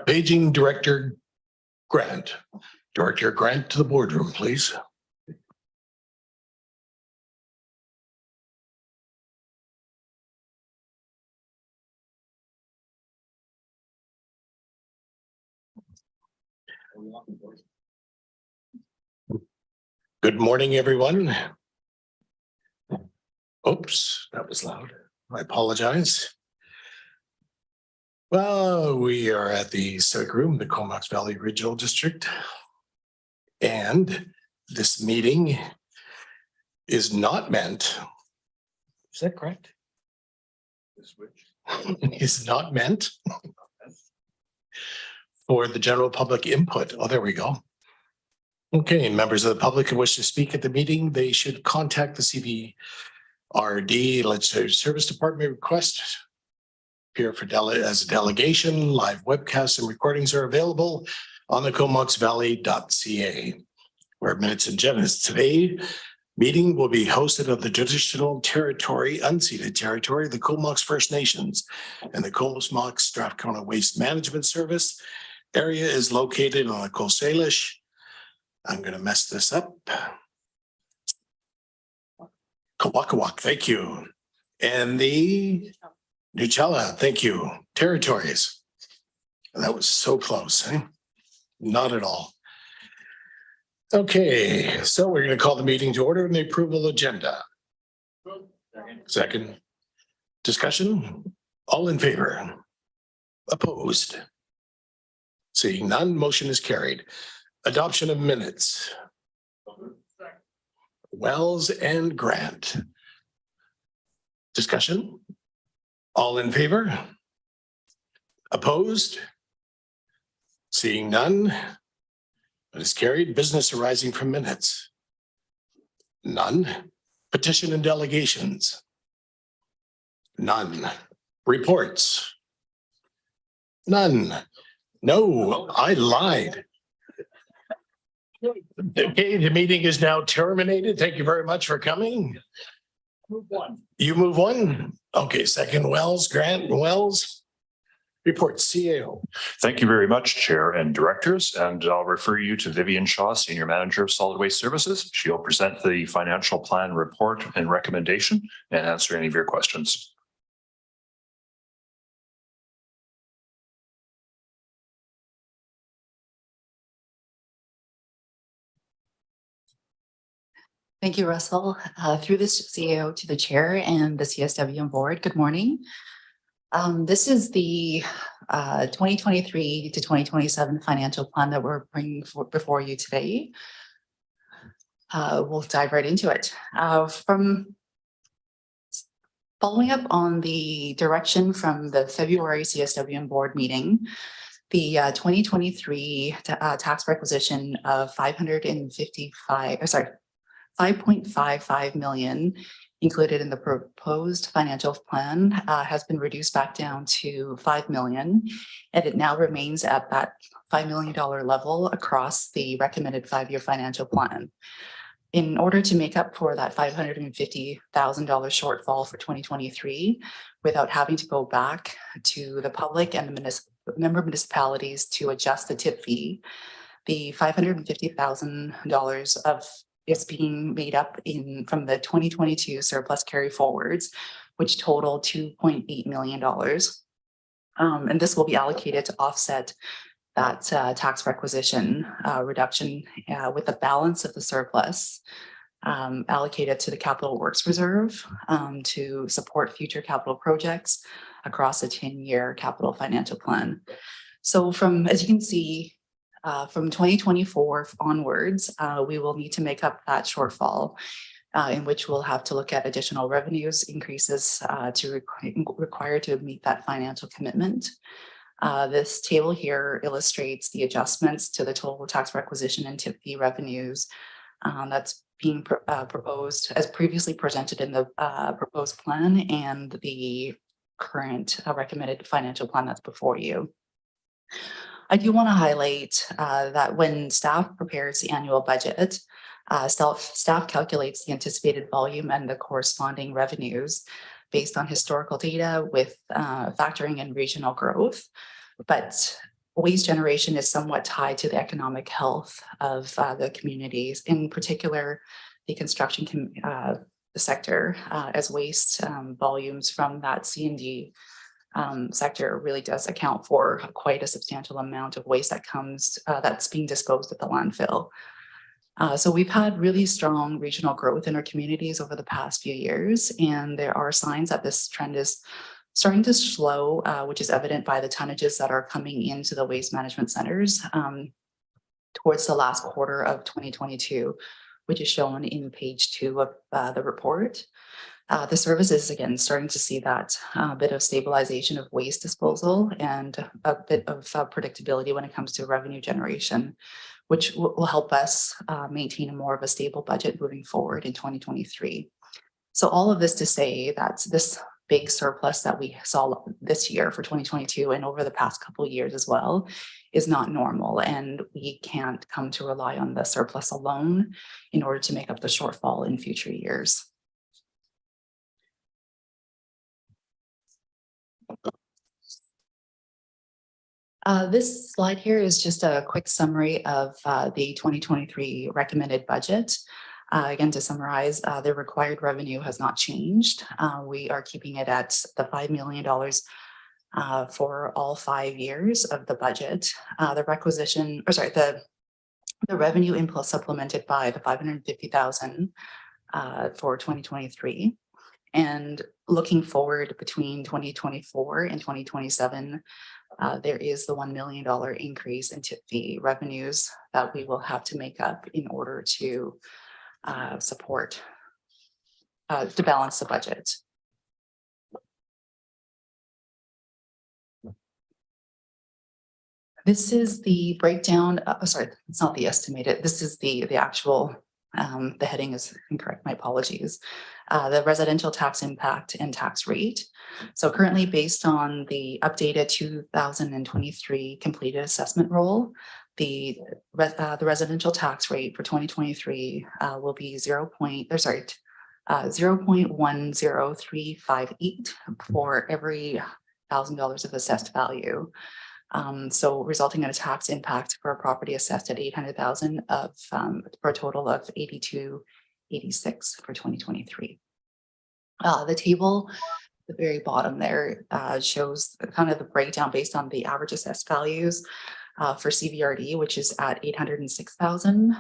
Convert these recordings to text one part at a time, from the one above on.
Paging Director Grant. Director Grant to the boardroom, please. Good morning, everyone. Oops, that was loud. I apologize. Well, we are at the Civic Room, the Comox Valley Regional District. And this meeting is not meant, is that correct? Is not meant for the general public input. Oh, there we go. Okay, members of the public who wish to speak at the meeting, they should contact the CVRD Legislative Service Department request. Appear for as a delegation. Live webcasts and recordings are available on the comoxvalley.ca. Where minutes and agendas today. Meeting will be hosted of the traditional territory, unceded territory, the Comox First Nations and the Comox Strathcona Waste Management Service. Area is located on the Coast Salish. I'm going to mess this up. Kawakawak, thank you. And the Nuchella, thank you. Territories. That was so close, eh? Not at all. Okay, so we're going to call the meeting to order and the approval agenda. Second. Discussion. All in favor? Opposed? Seeing none, motion is carried. Adoption of minutes. Wells and Grant. Discussion. All in favor? Opposed? Seeing none. It is carried. Business arising from minutes. None. Petition and delegations. None. Reports. None. No, I lied. Okay, the meeting is now terminated. Thank you very much for coming. Move one. You move one? Okay, second Wells, Grant, Wells. Report CAO. Thank you very much, Chair and Directors, and I'll refer you to Vivian Shaw, Senior Manager of Solid Waste Services. She'll present the financial plan report and recommendation and answer any of your questions. Thank you, Russell. Through this CAO to the Chair and the CSW board, good morning. This is the 2023 to 2027 financial plan that we're bringing before you today. We'll dive right into it. From following up on the direction from the February CSW board meeting, the 2023 tax requisition of 5.55 million included in the proposed financial plan has been reduced back down to 5 million, and it now remains at that $5 million level across the recommended 5-year financial plan. In order to make up for that $550,000 shortfall for 2023, without having to go back to the public and the member municipalities to adjust the tip fee, the $550,000 of is being made up from the 2022 surplus carry forwards, which total $2.8 million. And this will be allocated to offset that tax requisition reduction with the balance of the surplus allocated to the capital works reserve to support future capital projects across a 10-year capital financial plan. So as you can see, from 2024 onwards, we will need to make up that shortfall, in which we'll have to look at additional revenues increases required to meet that financial commitment. This table here illustrates the adjustments to the total tax requisition and tip fee revenues that's being proposed as previously presented in the proposed plan and the current recommended financial plan that's before you. I do want to highlight that when staff prepares the annual budget, staff calculates the anticipated volume and the corresponding revenues based on historical data with factoring in regional growth. but waste generation is somewhat tied to the economic health of the communities, in particular, the construction sector, as waste volumes from that C&D sector really does account for quite a substantial amount of waste that comes that's being disposed at the landfill. So we've had really strong regional growth in our communities over the past few years, and there are signs that this trend is starting to slow, which is evident by the tonnages that are coming into the waste management centers towards the last quarter of 2022, which is shown in page 2 of the report. The service is again starting to see that bit of stabilization of waste disposal and a bit of predictability when it comes to revenue generation, which will help us maintain a more of a stable budget moving forward in 2023. So all of this to say that this big surplus that we saw this year for 2022 and over the past couple of years as well is not normal, and we can't come to rely on the surplus alone in order to make up the shortfall in future years. This slide here is just a quick summary of the 2023 recommended budget. Again, to summarize, the required revenue has not changed. We are keeping it at the $5 million for all 5 years of the budget. The revenue input supplemented by the $550,000 for 2023. And looking forward between 2024 and 2027, there is the $1 million increase in tip fee revenues that we will have to make up in order to support, to balance the budget. This is the breakdown, sorry, it's not the estimated, this is the actual, the heading is incorrect, my apologies. The residential tax impact and tax rate. So currently based on the updated 2023 completed assessment roll, the residential tax rate for 2023 will be 0.10358 for every $1,000 of assessed value. So resulting in a tax impact for a property assessed at 800,000 of for a total of 8286 for 2023. The table at the very bottom there shows kind of the breakdown based on the average assessed values for CVRD, which is at 806,000,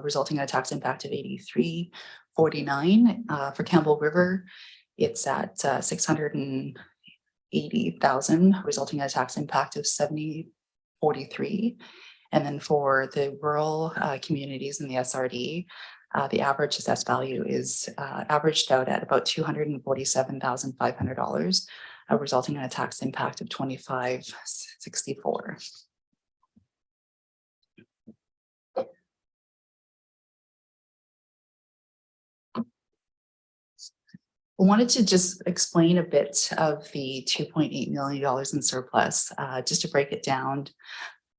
resulting in a tax impact of 8349. For Campbell River, it's at 680,000, resulting in a tax impact of 7043. And then for the rural communities in the SRD, the average assessed value is averaged out at about $247,500, resulting in a tax impact of 2564. I wanted to just explain a bit of the $2.8 million in surplus, just to break it down,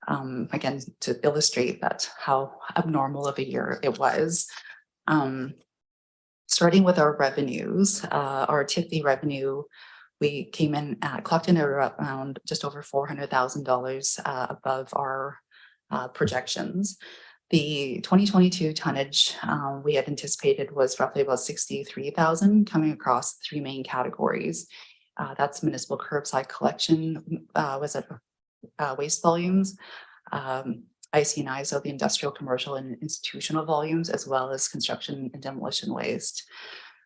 again, to illustrate that how abnormal of a year it was. Starting with our revenues, our tip fee revenue, we came in at, clocked in at around just over $400,000 above our projections. The 2022 tonnage we had anticipated was roughly about 63,000, coming across 3 main categories. That's municipal curbside collection, waste volumes, IC&I, so the industrial, commercial, and institutional volumes, as well as construction and demolition waste.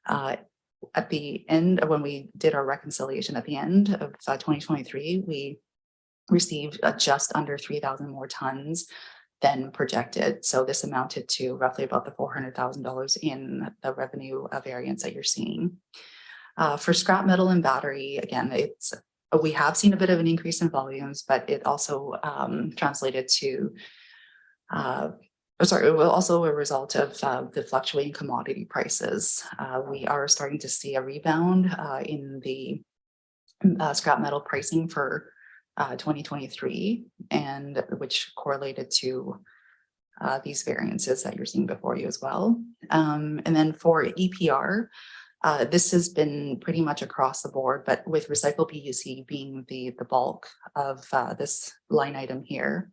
At the end, when we did our reconciliation at the end of 2023, we received just under 3,000 more tons than projected. So this amounted to roughly about the $400,000 in the revenue variance that you're seeing. For scrap metal and battery, again, we have seen a bit of an increase in volumes, but it also translated to, it was also a result of the fluctuating commodity prices. We are starting to see a rebound in the scrap metal pricing for 2023, and which correlated to these variances that you're seeing before you as well. And then for EPR, This has been pretty much across the board, but with Recycle BC being the bulk of this line item here.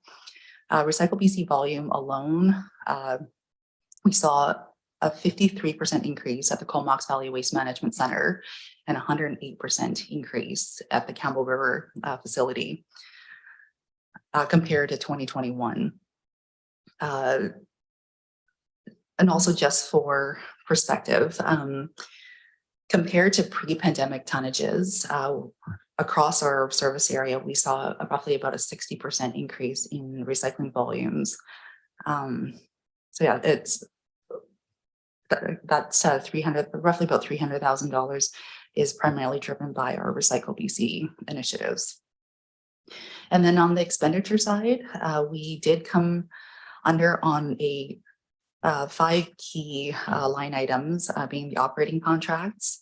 Recycle BC volume alone, we saw a 53% increase at the Comox Valley Waste Management Center and 108% increase at the Campbell River facility compared to 2021. And also just for perspective, compared to pre-pandemic tonnages across our service area, we saw roughly about a 60% increase in recycling volumes. So yeah, that's roughly about $300,000 is primarily driven by our Recycle BC initiatives. And then on the expenditure side, we did come under on a 5 key line items, being the operating contracts,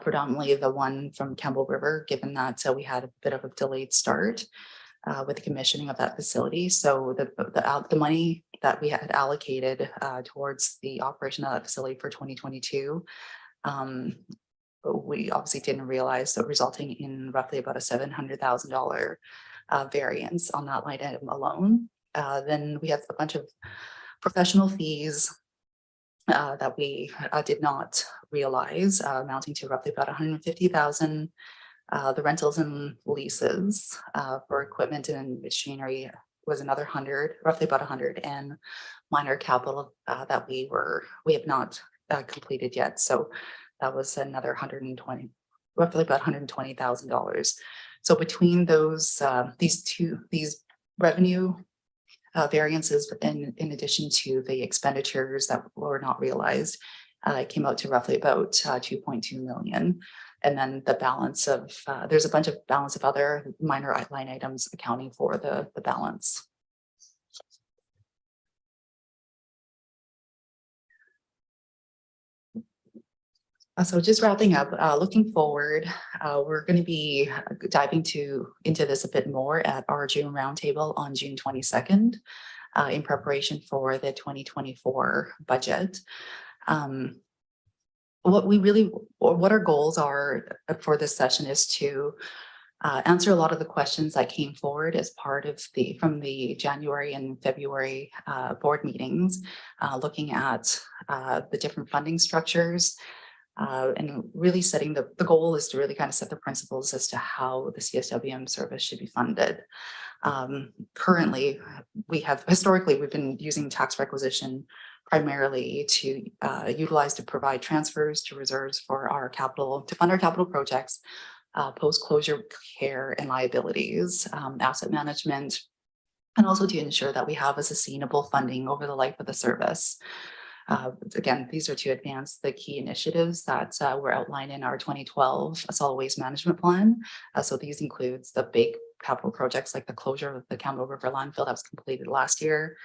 predominantly the one from Campbell River, given that we had a bit of a delayed start with the commissioning of that facility. So the money that we had allocated towards the operation of that facility for 2022, we obviously didn't realize, so resulting in roughly about a $700,000 variance on that line item alone. Then we have a bunch of professional fees that we did not realize, amounting to roughly about $150,000. The rentals and leases for equipment and machinery was another 100, roughly about 100, and minor capital that we have not completed yet. So that was another 120, roughly about $120,000. So between those, these revenue variances, in addition to the expenditures that were not realized, it came out to roughly about 2.2 million. And then the balance of, there's a bunch of balance of other minor line items accounting for the balance. So just wrapping up, looking forward, we're going to be diving into this a bit more at our June roundtable on June 22nd in preparation for the 2024 budget. What our goals are for this session is to answer a lot of the questions that came forward as part of from the January and February board meetings, looking at the different funding structures. And really setting the goal is to really kind of set the principles as to how the CSWM service should be funded. Currently, historically, we've been using tax requisition primarily to utilize to provide transfers to reserves for our capital, to fund our capital projects, post-closure care and liabilities, asset management, and also to ensure that we have a sustainable funding over the life of the service. Again, these are to advance the key initiatives that were outlined in our 2012 solid waste management plan. So these includes the big capital projects like the closure of the Campbell River landfill that was completed last year,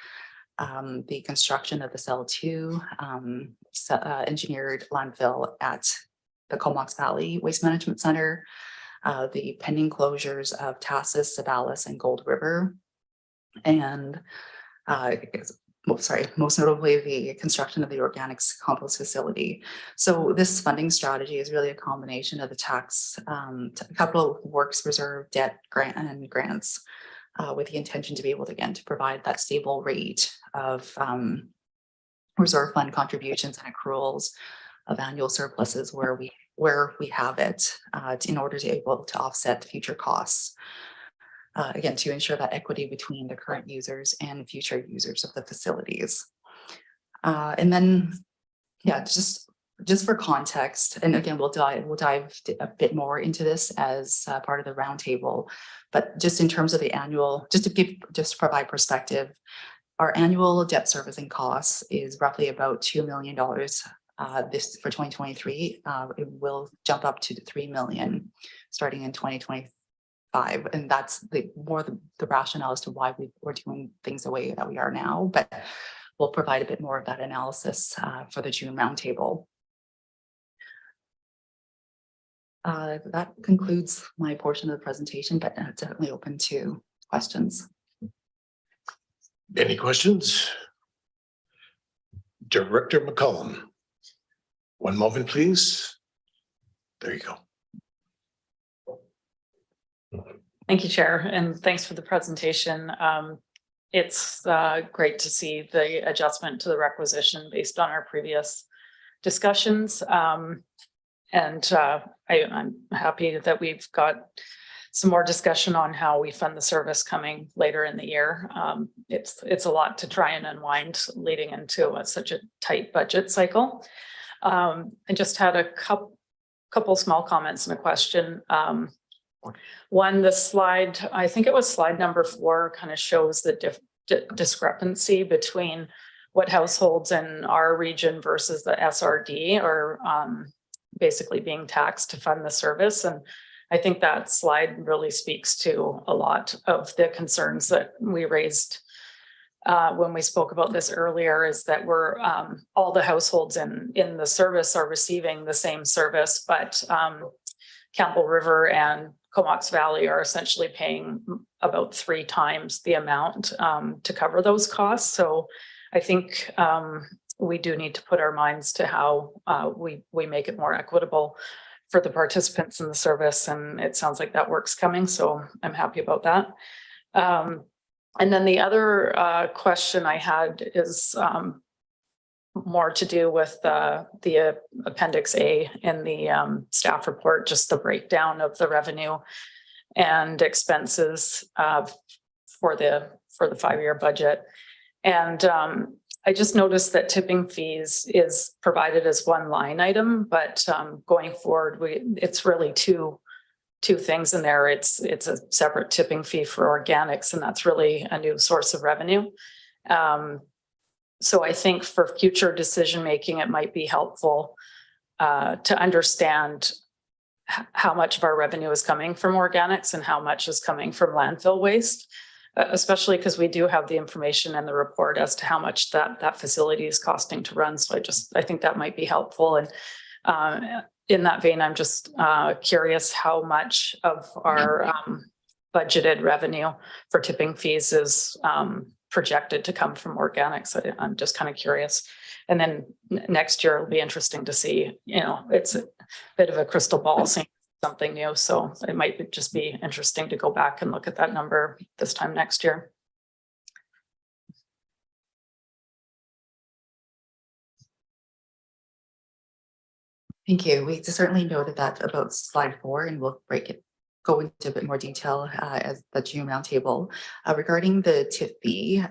the construction of the Cell 2 engineered landfill at the Comox Valley Waste Management Center, the pending closures of Tassus, Sabalis, and Gold River, and most notably the construction of the organics compost facility. So this funding strategy is really a combination of the tax, capital works reserve, debt, grants, with the intention to be able to, again, to provide that stable rate of reserve fund contributions and accruals of annual surpluses where we have it, in order to be able to offset future costs. Again, to ensure that equity between the current users and future users of the facilities. And then, yeah, just for context, and again, we'll dive a bit more into this as part of the roundtable, but just in terms of the annual, just to provide perspective, our annual debt servicing costs is roughly about $2 million. This for 2023, it will jump up to $3 million starting in 2025. And that's the rationale as to why we're doing things the way that we are now, but we'll provide a bit more of that analysis for the June roundtable. That concludes my portion of the presentation, but definitely open to questions. Any questions? Director McCollum. One moment, please. There you go. Thank you, Chair, and thanks for the presentation. It's great to see the adjustment to the requisition based on our previous discussions. I'm happy that we've got some more discussion on how we fund the service coming later in the year. It's a lot to try and unwind leading into such a tight budget cycle. I just had a couple small comments and a question. One, the slide, I think it was slide number 4, kind of shows the discrepancy between what households in our region versus the SRD are basically being taxed to fund the service. And I think that slide really speaks to a lot of the concerns that we raised when we spoke about this earlier, is that we're all the households in the service are receiving the same service, but Campbell River and Comox Valley are essentially paying about 3 times the amount to cover those costs. So I think we do need to put our minds to how we make it more equitable for the participants in the service. And it sounds like that work's coming. So I'm happy about that. And then the other question I had is more to do with the Appendix A in the staff report, just the breakdown of the revenue and expenses for the 5-year budget. And I just noticed that tipping fees is provided as one line item, but going forward, it's really two things in there. It's a separate tipping fee for organics, and that's really a new source of revenue. So I think for future decision making, it might be helpful to understand how much of our revenue is coming from organics and how much is coming from landfill waste, especially because we do have the information in the report as to how much that facility is costing to run. So I think that might be helpful. And in that vein, I'm just curious how much of our budgeted revenue for tipping fees is projected to come from organics. I'm just kind of curious. And then next year it'll be interesting to see, it's a bit of a crystal ball, seeing something new. So it might just be interesting to go back and look at that number this time next year. Thank you. We certainly noted that about slide 4, and we'll go into a bit more detail as the June roundtable. Regarding the tip fee,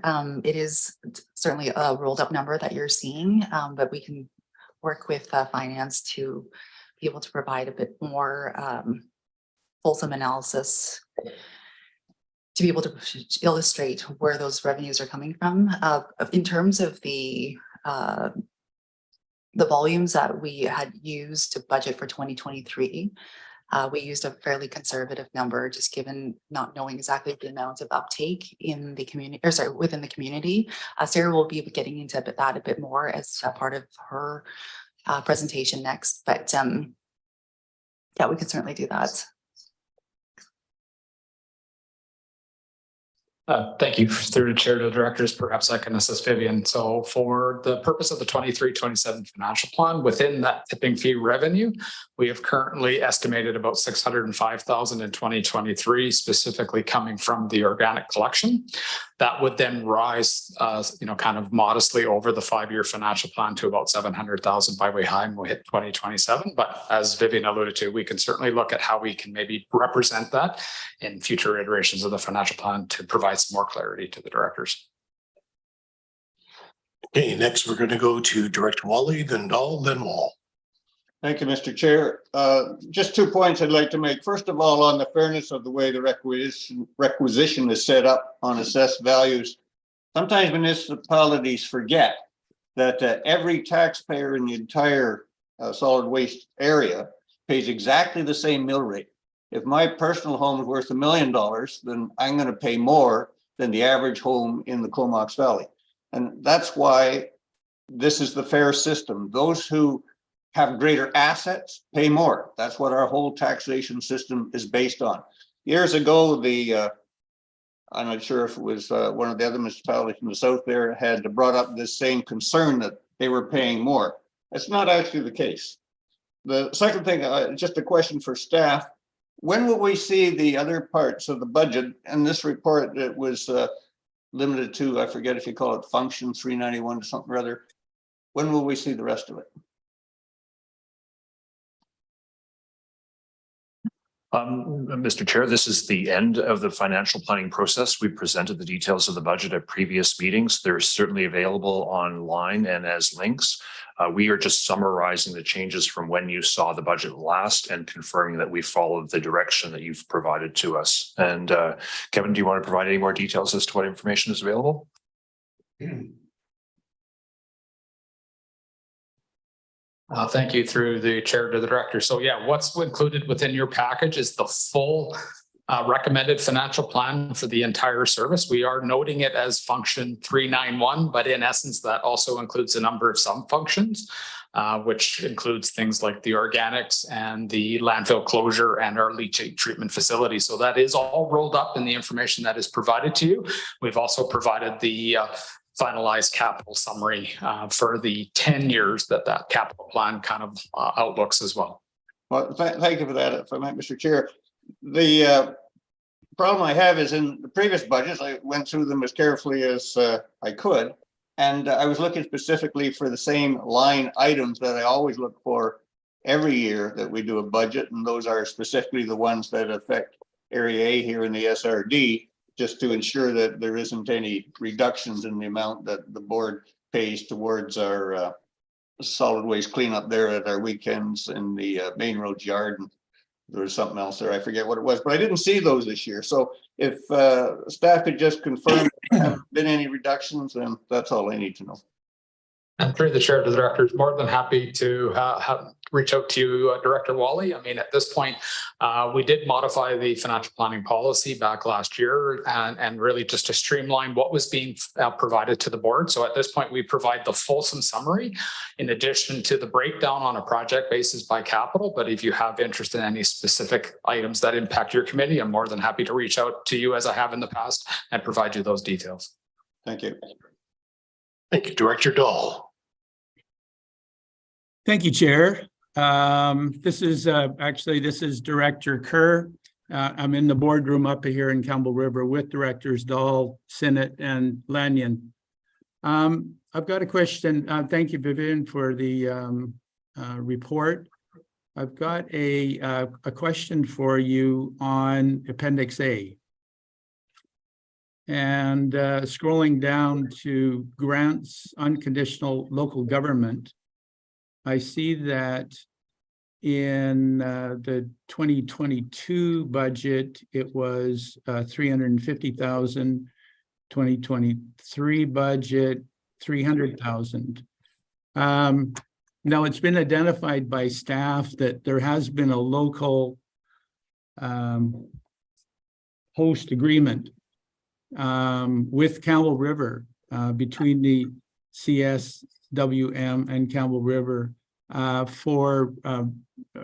it is certainly a rolled up number that you're seeing, but we can work with finance to be able to provide a bit more fulsome analysis to be able to illustrate where those revenues are coming from. In terms of the volumes that we had used to budget for 2023, we used a fairly conservative number, just given not knowing exactly the amount of uptake in the community, or sorry, within the community. Sarah will be getting into that a bit more as a part of her presentation next, but yeah, we could certainly do that. Thank you. Through the chair to the directors, perhaps I can assist Vivian. So for the purpose of the 23-27 financial plan, within that tipping fee revenue, we have currently estimated about 605,000 in 2023, specifically coming from the organic collection. That would then rise, kind of modestly over the 5-year financial plan to about 700,000 by way high when we hit 2027. But as Vivian alluded to, we can certainly look at how we can maybe represent that in future iterations of the financial plan to provide some more clarity to the directors. Okay, next we're going to go to Director Wally, then Dahl, then Wall. Thank you, Mr. Chair. Just 2 points I'd like to make. First of all, on the fairness of the way the requisition is set up on assessed values, sometimes municipalities forget that every taxpayer in the entire solid waste area pays exactly the same mill rate. If my personal home is worth $1 million, then I'm going to pay more than the average home in the Comox Valley. And that's why this is the fair system. Those who have greater assets pay more. That's what our whole taxation system is based on. Years ago, I'm not sure if it was one of the other municipalities in the south there had brought up this same concern that they were paying more. That's not actually the case. The second thing, just a question for staff. When will we see the other parts of the budget? In this report, it was limited to, I forget if you call it function 391 or something or other. When will we see the rest of it? Mr. Chair, this is the end of the financial planning process. We presented the details of the budget at previous meetings. They're certainly available online and as links. We are just summarizing the changes from when you saw the budget last and confirming that we followed the direction that you've provided to us. And Kevin, do you want to provide any more details as to what information is available? Thank you through the chair to the director. So yeah, what's included within your package is the full recommended financial plan for the entire service. We are noting it as function 391, but in essence, that also includes a number of sub-functions, which includes things like the organics and the landfill closure and our leachate treatment facility. So that is all rolled up in the information that is provided to you. We've also provided the finalized capital summary for the 10 years that capital plan kind of outlooks as well. Well, thank you for that, if I might, Mr. Chair. The problem I have is in the previous budgets, I went through them as carefully as I could, and I was looking specifically for the same line items that I always look for every year that we do a budget, and those are specifically the ones that affect Area A here in the SRD, just to ensure that there isn't any reductions in the amount that the board pays towards our solid waste cleanup there at our weekends in the main road yard. And there was something else there, I forget what it was, but I didn't see those this year. So if staff could just confirm there haven't been any reductions, then that's all I need to know. And through the chair to the director, more than happy to reach out to you, Director Wally. I mean, at this point, we did modify the financial planning policy back last year and really just to streamline what was being provided to the board. So at this point, we provide the fulsome summary in addition to the breakdown on a project basis by capital. But if you have interest in any specific items that impact your committee, I'm more than happy to reach out to you as I have in the past and provide you those details. Thank you. Thank you, Director Dahl. Thank you, Chair. This is Director Kerr. I'm in the boardroom up here in Campbell River with Directors Dahl, Sinnott, and Lanyon. I've got a question. Thank you, Vivian, for the report. I've got a question for you on Appendix A. And scrolling down to grants, unconditional local government, I see that in the 2022 budget, it was 350,000, 2023 budget, 300,000. Now it's been identified by staff that there has been a local host agreement with Campbell River between the CSWM and Campbell River for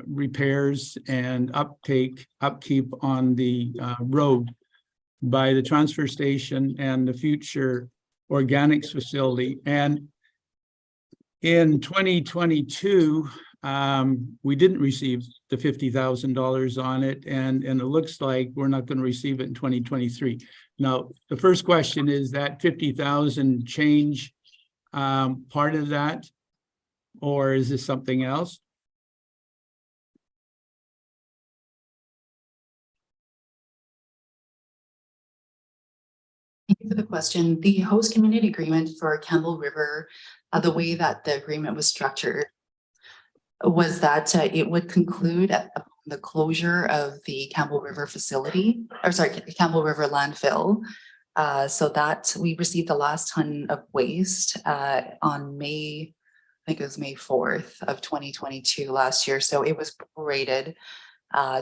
repairs and upkeep on the road by the transfer station and the future organics facility. And in 2022, we didn't receive the $50,000 on it, and it looks like we're not going to receive it in 2023. Now, the first question is that 50,000 change part of that, or is this something else? Thank you for the question. The host community agreement for Campbell River, the way that the agreement was structured was that it would conclude at the closure of the Campbell River facility, or sorry, Campbell River landfill. So that we received the last ton of waste on May, I think it was May 4th of 2022 last year. So it was prorated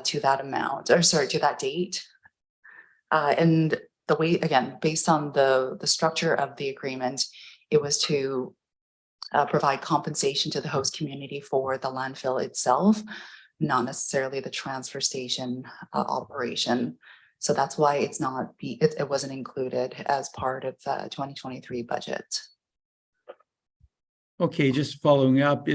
to that amount, or sorry, to that date. And the way, again, based on the structure of the agreement, it was to provide compensation to the host community for the landfill itself, not necessarily the transfer station operation. So that's why it's not, it wasn't included as part of the 2023 budget. Okay, just following up,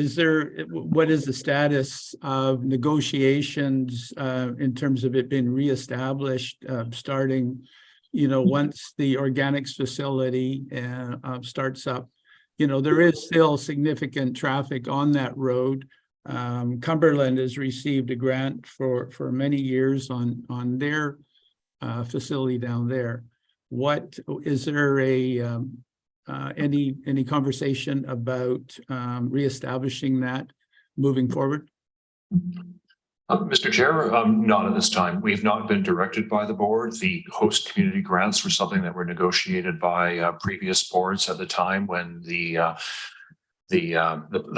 what is the status of negotiations in terms of it being reestablished, starting, once the organics facility starts up? There is still significant traffic on that road. Cumberland has received a grant for many years on their facility down there. What is there any conversation about reestablishing that moving forward? Mr. Chair, not at this time. We've not been directed by the board. The host community grants were something that were negotiated by previous boards at the time when the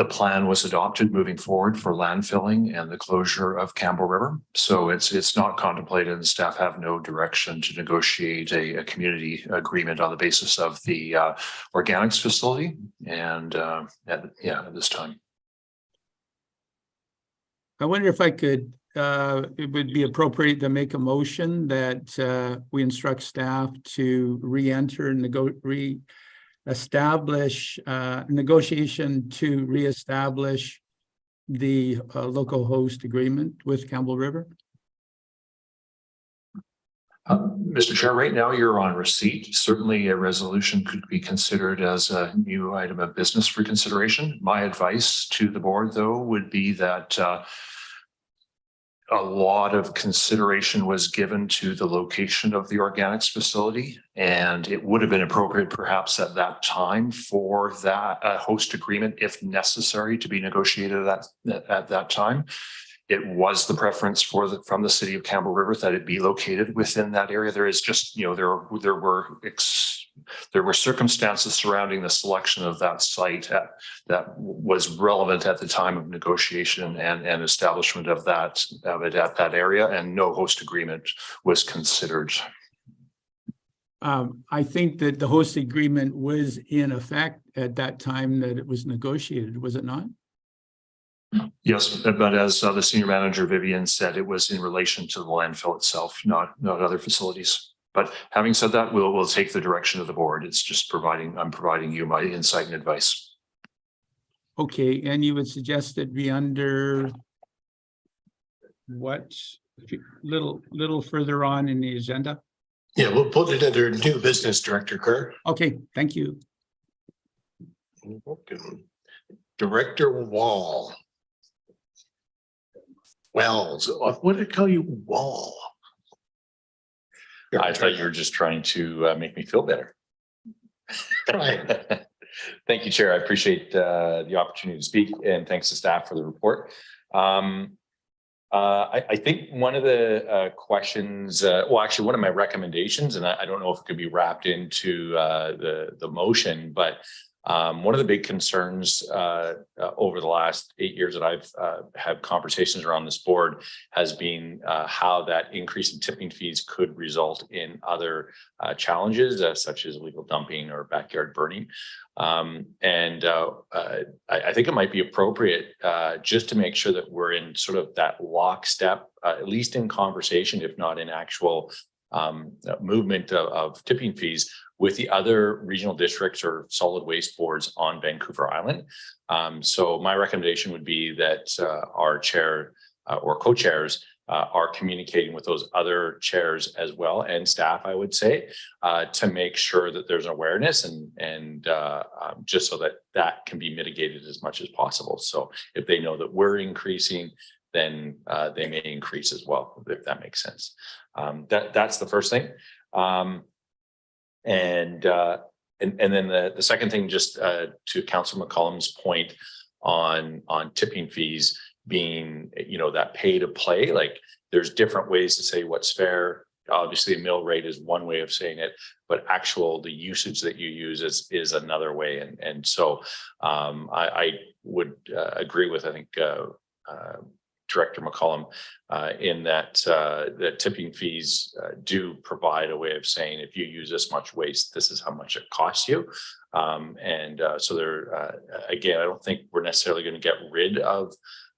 plan was adopted moving forward for landfilling and the closure of Campbell River. So it's not contemplated, and staff have no direction to negotiate a community agreement on the basis of the organics facility. And at this time. I wonder if it would be appropriate to make a motion that we instruct staff to re-enter and establish negotiation to reestablish the local host agreement with Campbell River? Mr. Chair, right now you're on receipt. Certainly a resolution could be considered as a new item of business for consideration. My advice to the board, though, would be that a lot of consideration was given to the location of the organics facility, and it would have been appropriate perhaps at that time for that host agreement, if necessary, to be negotiated at that time. It was the preference from the city of Campbell River that it be located within that area. There is just, there were circumstances surrounding the selection of that site that was relevant at the time of negotiation and establishment of it at that area, and no host agreement was considered. I think that the host agreement was in effect at that time that it was negotiated, was it not? Yes, but as the senior manager Vivian said, it was in relation to the landfill itself, not other facilities. But having said that, we'll take the direction of the board. It's just I'm providing you my insight and advice. Okay, and you would suggest it be under what, little further on in the agenda? Yeah, we'll put it under new business, Director Kerr. Okay, thank you. Director Wall. Wells, what did I call you? Wall. I thought you were just trying to make me feel better. Right. Thank you, Chair. I appreciate the opportunity to speak, and thanks to staff for the report. I think one of the questions, well, actually one of my recommendations, and I don't know if it could be wrapped into the motion, but one of the big concerns over the last 8 years that I've had conversations around this board has been how that increase in tipping fees could result in other challenges such as illegal dumping or backyard burning. I think it might be appropriate just to make sure that we're in sort of that lockstep, at least in conversation, if not in actual movement of tipping fees with the other regional districts or solid waste boards on Vancouver Island. So my recommendation would be that our chair or co-chairs are communicating with those other chairs as well, and staff, I would say, to make sure that there's awareness and just so that can be mitigated as much as possible. So if they know that we're increasing, then they may increase as well, if that makes sense. That's the first thing. And then the second thing, just to Councillor McCollum's point on tipping fees being, that pay to play, like there's different ways to say what's fair. Obviously, a mill rate is one way of saying it, but the usage that you use is another way. And so I would agree with, I think, Director McCollum in that that tipping fees do provide a way of saying, if you use this much waste, this is how much it costs you. So there, again, I don't think we're necessarily going to get rid of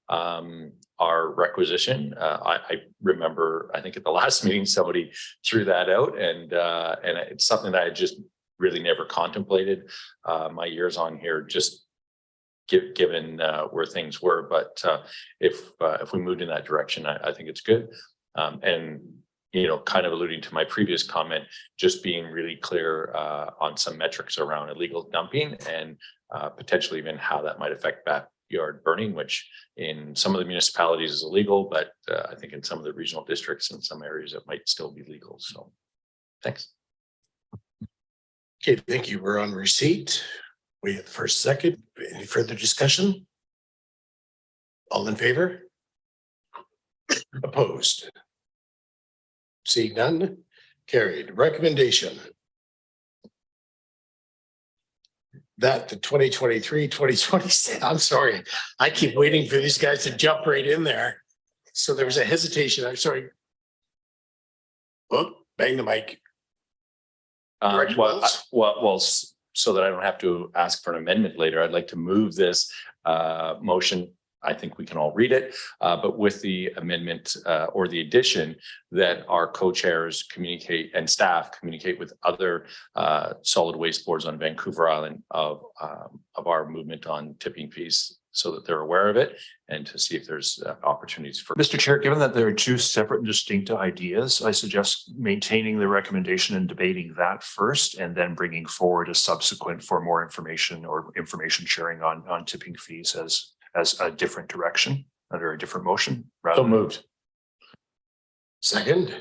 our requisition. I remember, I think at the last meeting, somebody threw that out, and it's something that I just really never contemplated. My years on here, just given where things were. But if we moved in that direction, I think it's good. And kind of alluding to my previous comment, just being really clear on some metrics around illegal dumping and potentially even how that might affect backyard burning, which in some of the municipalities is illegal, but I think in some of the regional districts in some areas it might still be legal. So thanks. Okay, thank you. We're on receipt. We have the first, second. Any further discussion? All in favor? Opposed? Seeing none, carried. Recommendation that the 2023-2026, I'm sorry, I keep waiting for these guys to jump right in there. So there was a hesitation. I'm sorry. Oh, bang the mic. Director Wells? Well, so that I don't have to ask for an amendment later, I'd like to move this motion. I think we can all read it, but with the amendment or the addition that our co-chairs communicate and staff communicate with other solid waste boards on Vancouver Island of our movement on tipping fees, so that they're aware of it and to see if there's opportunities for. Mr. Chair, given that there are two separate and distinct ideas, I suggest maintaining the recommendation and debating that first, and then bringing forward a subsequent for more information or information sharing on tipping fees as a different direction under a different motion. So moved. Second.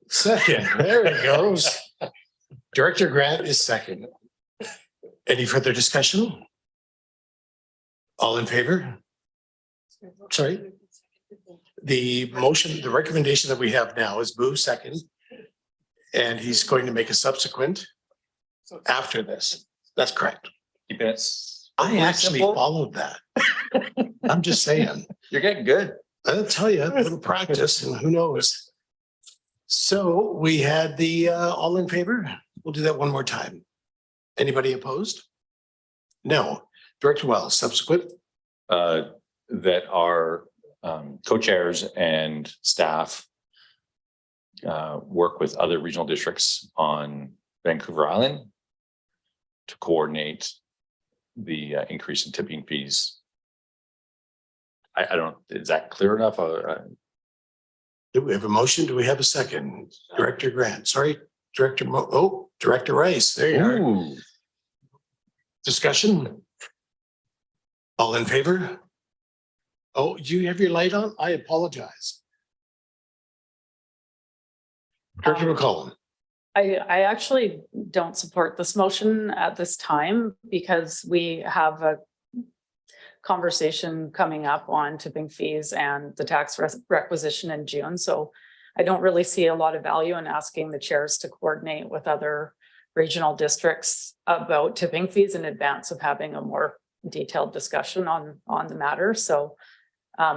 Second. There it goes. Director Grant is second. Any further discussion? All in favor? Sorry. The motion, the recommendation that we have now is Boo second. And he's going to make a subsequent after this. That's correct. I actually followed that. I'm just saying. You're getting good. I'll tell you, a little practice and who knows. So we had the all in favor. We'll do that one more time. Anybody opposed? No. Director Wells, subsequent. That our co-chairs and staff work with other regional districts on Vancouver Island to coordinate the increase in tipping fees. I don't, is that clear enough? Do we have a motion? Do we have a second? Director Grant, sorry, Director Director Rice, there you are. Discussion? All in favor? Oh, do you have your light on? I apologize. Director McCollum. I actually don't support this motion at this time because we have a conversation coming up on tipping fees and the tax requisition in June. So I don't really see a lot of value in asking the chairs to coordinate with other regional districts about tipping fees in advance of having a more detailed discussion on the matter. So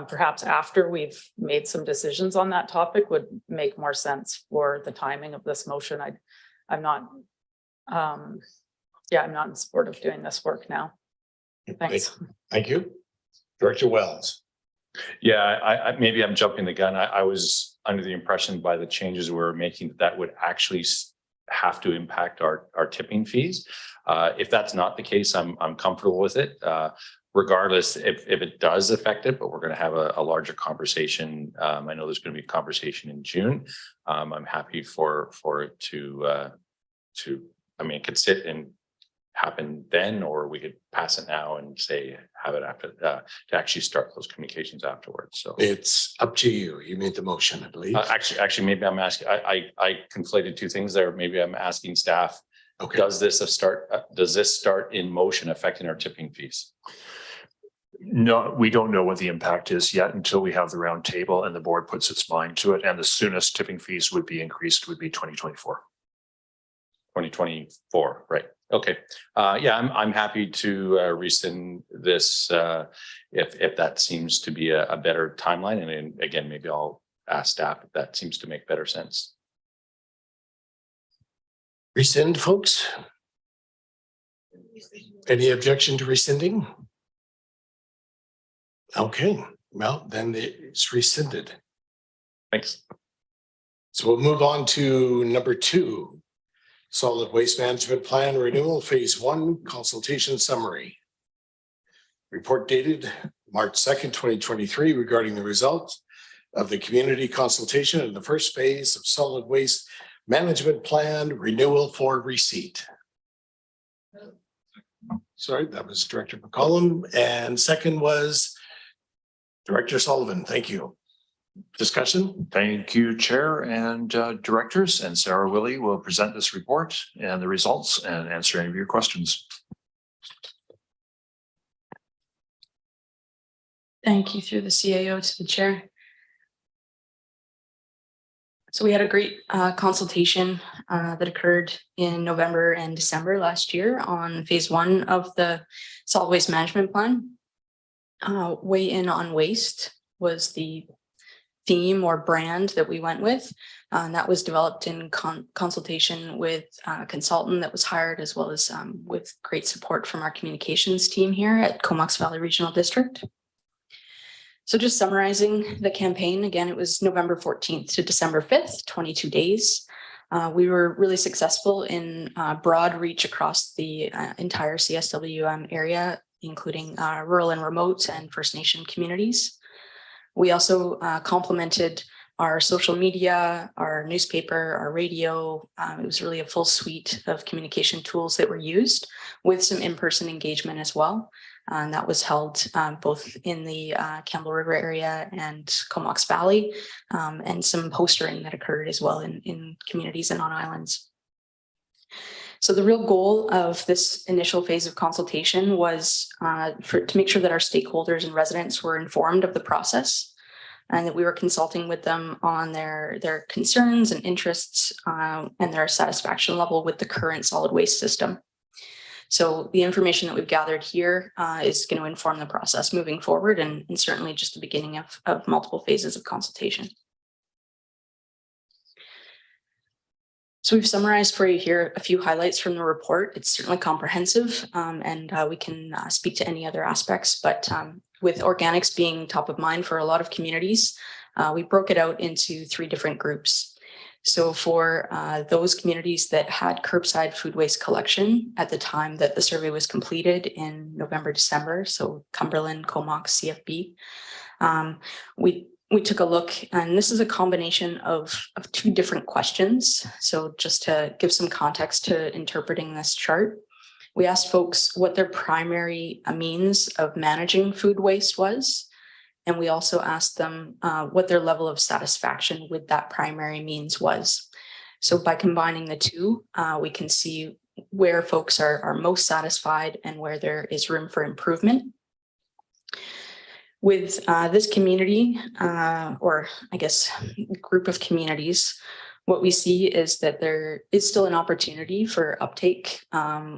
perhaps after we've made some decisions on that topic would make more sense for the timing of this motion. I'm not in support of doing this work now. Thanks. Thank you. Director Wells. Yeah, maybe I'm jumping the gun. I was under the impression by the changes we were making that would actually have to impact our tipping fees. If that's not the case, I'm comfortable with it. Regardless if it does affect it, but we're going to have a larger conversation. I know there's going to be a conversation in June. I'm happy for it to I mean, it could sit and happen then, or we could pass it now and say have it after to actually start those communications afterwards. So it's up to you. You made the motion, I believe. Actually, maybe I'm asking. I conflated two things there. Maybe I'm asking staff. Okay. Does this start in motion affecting our tipping fees? No, we don't know what the impact is yet until we have the round table and the board puts its mind to it. And the soonest tipping fees would be increased would be 2024. 2024, right? Okay. Yeah, I'm happy to rescind this if that seems to be a better timeline. And then again, maybe I'll ask staff if that seems to make better sense. Rescind, folks. Any objection to rescinding? Okay, well, then it's rescinded. Thanks. So we'll move on to number 2. Solid Waste Management Plan Renewal Phase 1 Consultation Summary. Report dated March 2nd, 2023 regarding the results of the community consultation in the first phase of Solid Waste Management Plan Renewal for Receipt. Sorry, that was Director McCollum, and second was Director Sullivan. Thank you. Discussion? Thank you, Chair and Directors, and Sarah Willie will present this report and the results and answer any of your questions. Thank you through the CAO to the chair. So we had a great consultation that occurred in November and December last year on phase 1 of the solid waste management plan. Weigh in on waste was the theme or brand that we went with. And that was developed in consultation with a consultant that was hired, as well as with great support from our communications team here at Comox Valley Regional District. So just summarizing the campaign, again, it was November 14th to December 5th, 22 days. We were really successful in broad reach across the entire CSWM area, including rural and remote and First Nation communities. We also complemented our social media, our newspaper, our radio. It was really a full suite of communication tools that were used with some in-person engagement as well. And that was held both in the Campbell River area and Comox Valley, and some postering that occurred as well in communities and on islands. So the real goal of this initial phase of consultation was to make sure that our stakeholders and residents were informed of the process, and that we were consulting with them on their concerns and interests and their satisfaction level with the current solid waste system. So the information that we've gathered here is going to inform the process moving forward, and certainly just the beginning of multiple phases of consultation. So we've summarized for you here a few highlights from the report. It's certainly comprehensive, and we can speak to any other aspects, but with organics being top of mind for a lot of communities, we broke it out into 3 different groups. So for those communities that had curbside food waste collection at the time that the survey was completed in November, December, so Cumberland, Comox, CFB, we took a look, and this is a combination of 2 different questions. So just to give some context to interpreting this chart, we asked folks what their primary means of managing food waste was. And we also asked them what their level of satisfaction with that primary means was. So by combining the 2, we can see where folks are most satisfied and where there is room for improvement. With this community, or I guess group of communities, what we see is that there is still an opportunity for uptake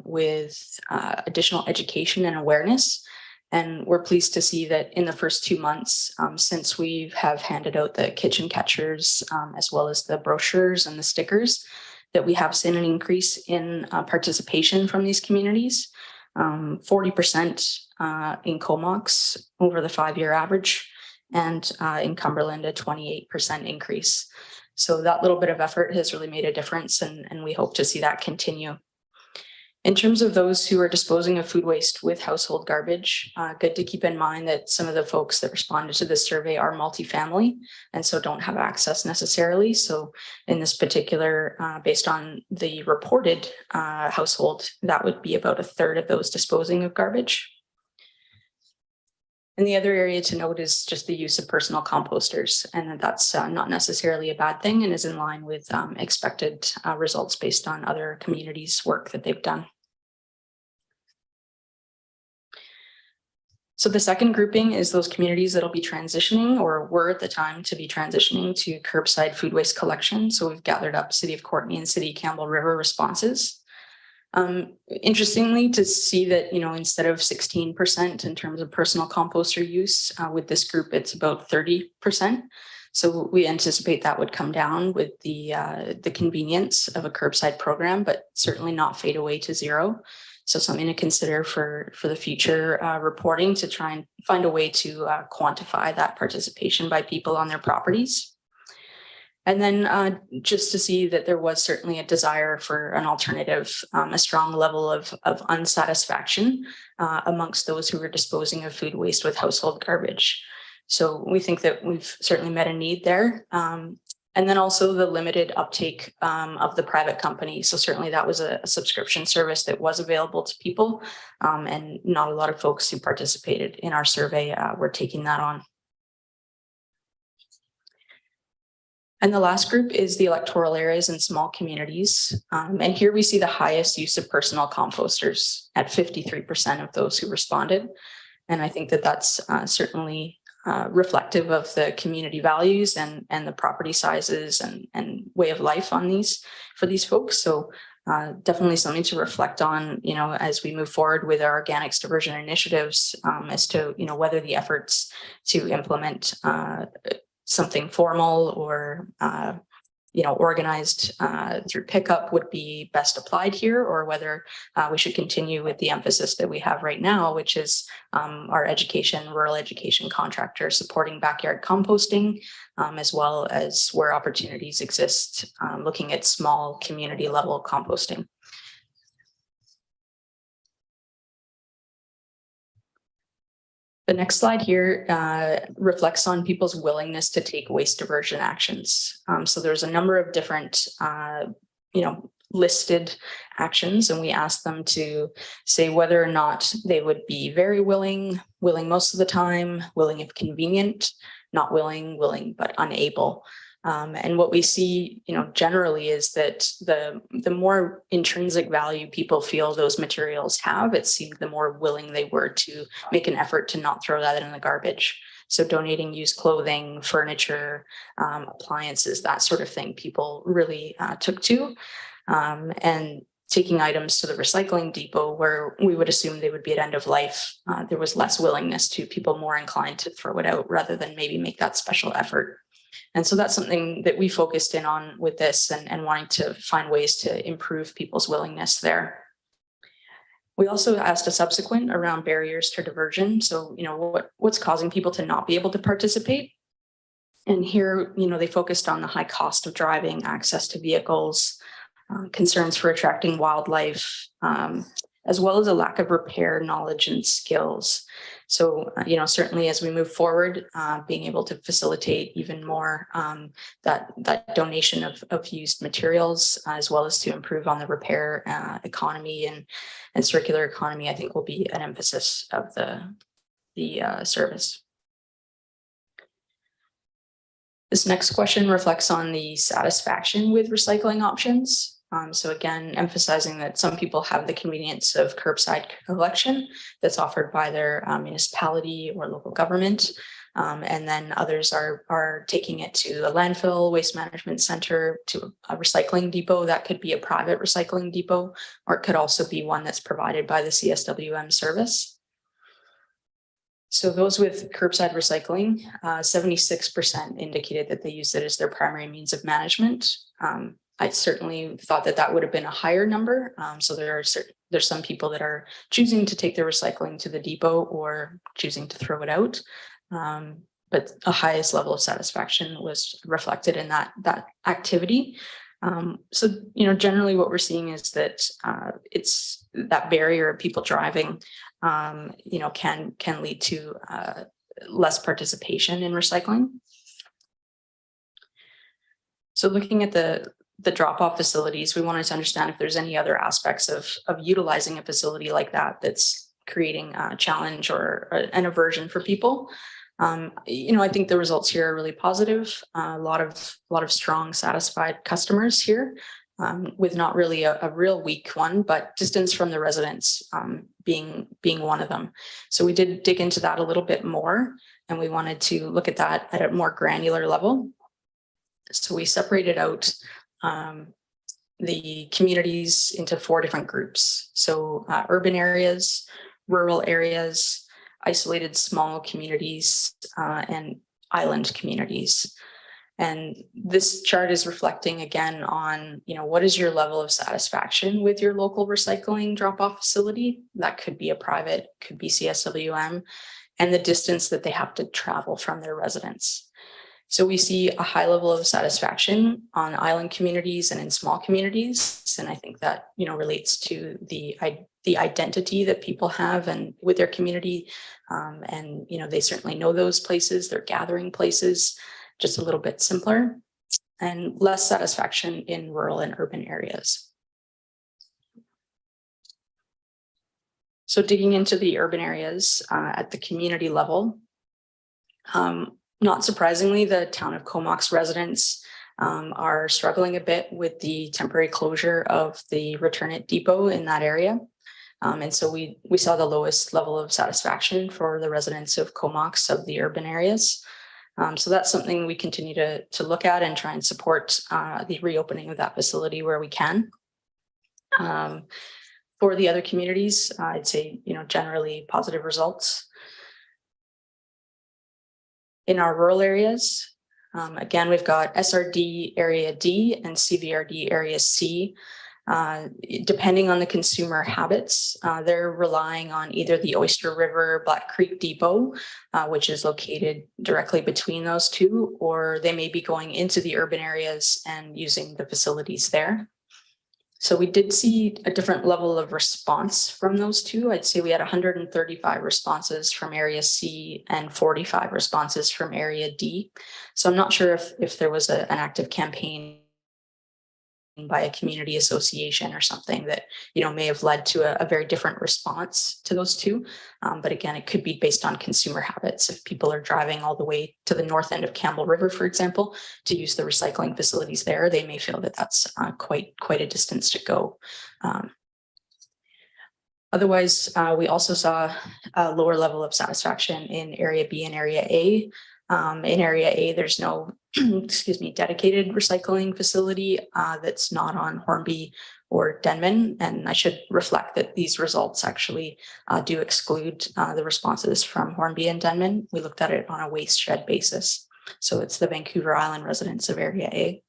with additional education and awareness. And we're pleased to see that in the first 2 months, since we have handed out the kitchen catchers, as well as the brochures and the stickers, that we have seen an increase in participation from these communities, 40% in Comox over the 5-year average, and in Cumberland, a 28% increase. So that little bit of effort has really made a difference, and we hope to see that continue. In terms of those who are disposing of food waste with household garbage, good to keep in mind that some of the folks that responded to this survey are multifamily and so don't have access necessarily. So in this particular, based on the reported household, that would be about 1/3 of those disposing of garbage. And the other area to note is just the use of personal composters, and that's not necessarily a bad thing and is in line with expected results based on other communities' work that they've done. So the second grouping is those communities that'll be transitioning, or were at the time to be transitioning, to curbside food waste collection. So we've gathered up City of Courtenay and City of Campbell River responses. Interestingly, to see that, instead of 16% in terms of personal composter use, with this group, it's about 30%. So we anticipate that would come down with the convenience of a curbside program, but certainly not fade away to 0. So something to consider for the future reporting, to try and find a way to quantify that participation by people on their properties. And then just to see that there was certainly a desire for an alternative, a strong level of unsatisfaction amongst those who were disposing of food waste with household garbage. So we think that we've certainly met a need there. And then also the limited uptake of the private company. So certainly that was a subscription service that was available to people, and not a lot of folks who participated in our survey were taking that on. And the last group is the electoral areas and small communities. And here we see the highest use of personal composters at 53% of those who responded. And I think that that's certainly reflective of the community values and the property sizes and way of life on for these folks. So definitely something to reflect on, as we move forward with our organics diversion initiatives, as to, whether the efforts to implement something formal or, organized through pickup would be best applied here, or whether we should continue with the emphasis that we have right now, which is our rural education contractor supporting backyard composting, as well as where opportunities exist, looking at small community level composting. The next slide here reflects on people's willingness to take waste diversion actions. So there's a number of different, listed actions, and we asked them to say whether or not they would be very willing most of the time, willing if convenient, not willing but unable. And what we see, generally is that the more intrinsic value people feel those materials have, it seemed the more willing they were to make an effort to not throw that in the garbage. So donating used clothing, furniture, appliances, that sort of thing, people really took to. And taking items to the recycling depot where we would assume they would be at end of life, there was less willingness to people more inclined to throw it out rather than maybe make that special effort. And so that's something that we focused in on with this and wanting to find ways to improve people's willingness there. We also asked a subsequent around barriers to diversion. So, what's causing people to not be able to participate? And here, they focused on the high cost of driving, access to vehicles, concerns for attracting wildlife, as well as a lack of repair knowledge and skills. So, certainly as we move forward, being able to facilitate even more that donation of used materials, as well as to improve on the repair economy and circular economy, I think will be an emphasis of the service. This next question reflects on the satisfaction with recycling options. So again, emphasizing that some people have the convenience of curbside collection that's offered by their municipality or local government. And then others are taking it to a landfill, waste management center, to a recycling depot. That could be a private recycling depot, or it could also be one that's provided by the CSWM service. So those with curbside recycling, 76% indicated that they use it as their primary means of management. I certainly thought that would have been a higher number. So there's some people that are choosing to take their recycling to the depot or choosing to throw it out. But the highest level of satisfaction was reflected in that activity. So, generally what we're seeing is that it's that barrier of people driving, can lead to less participation in recycling. So looking at the drop-off facilities, we wanted to understand if there's any other aspects of utilizing a facility like that that's creating a challenge or an aversion for people. I think the results here are really positive. A lot of strong, satisfied customers here, with not really a real weak one, but distance from the residents being one of them. So we did dig into that a little bit more, and we wanted to look at that at a more granular level. So we separated out the communities into 4 different groups. So urban areas, rural areas, isolated small communities, and island communities. And this chart is reflecting again on, what is your level of satisfaction with your local recycling drop-off facility? That could be a private, could be CSWM, and the distance that they have to travel from their residence. So we see a high level of satisfaction on island communities and in small communities. And I think that, relates to the identity that people have and with their community. And, they certainly know those places, they're gathering places, just a little bit simpler, and less satisfaction in rural and urban areas. So digging into the urban areas at the community level, not surprisingly, the town of Comox residents are struggling a bit with the temporary closure of the Return It depot in that area. And so we saw the lowest level of satisfaction for the residents of Comox of the urban areas. So that's something we continue to look at and try and support the reopening of that facility where we can. For the other communities, I'd say, generally positive results. In our rural areas, again, we've got SRD Area D and CVRD Area C. Depending on the consumer habits, they're relying on either the Oyster River Black Creek Depot, which is located directly between those two, or they may be going into the urban areas and using the facilities there. So we did see a different level of response from those two. I'd say we had 135 responses from Area C and 45 responses from Area D. So I'm not sure if there was an active campaign by a community association or something that may have led to a very different response to those two. But again, it could be based on consumer habits. If people are driving all the way to the north end of Campbell River, for example, to use the recycling facilities there, they may feel that that's quite a distance to go. Otherwise, we also saw a lower level of satisfaction in Area B and Area A. In Area A, there's no dedicated recycling facility that's not on Hornby or Denman. And I should reflect that these results actually do exclude the responses from Hornby and Denman. We looked at it on a waste shed basis. So it's the Vancouver Island residents of Area A.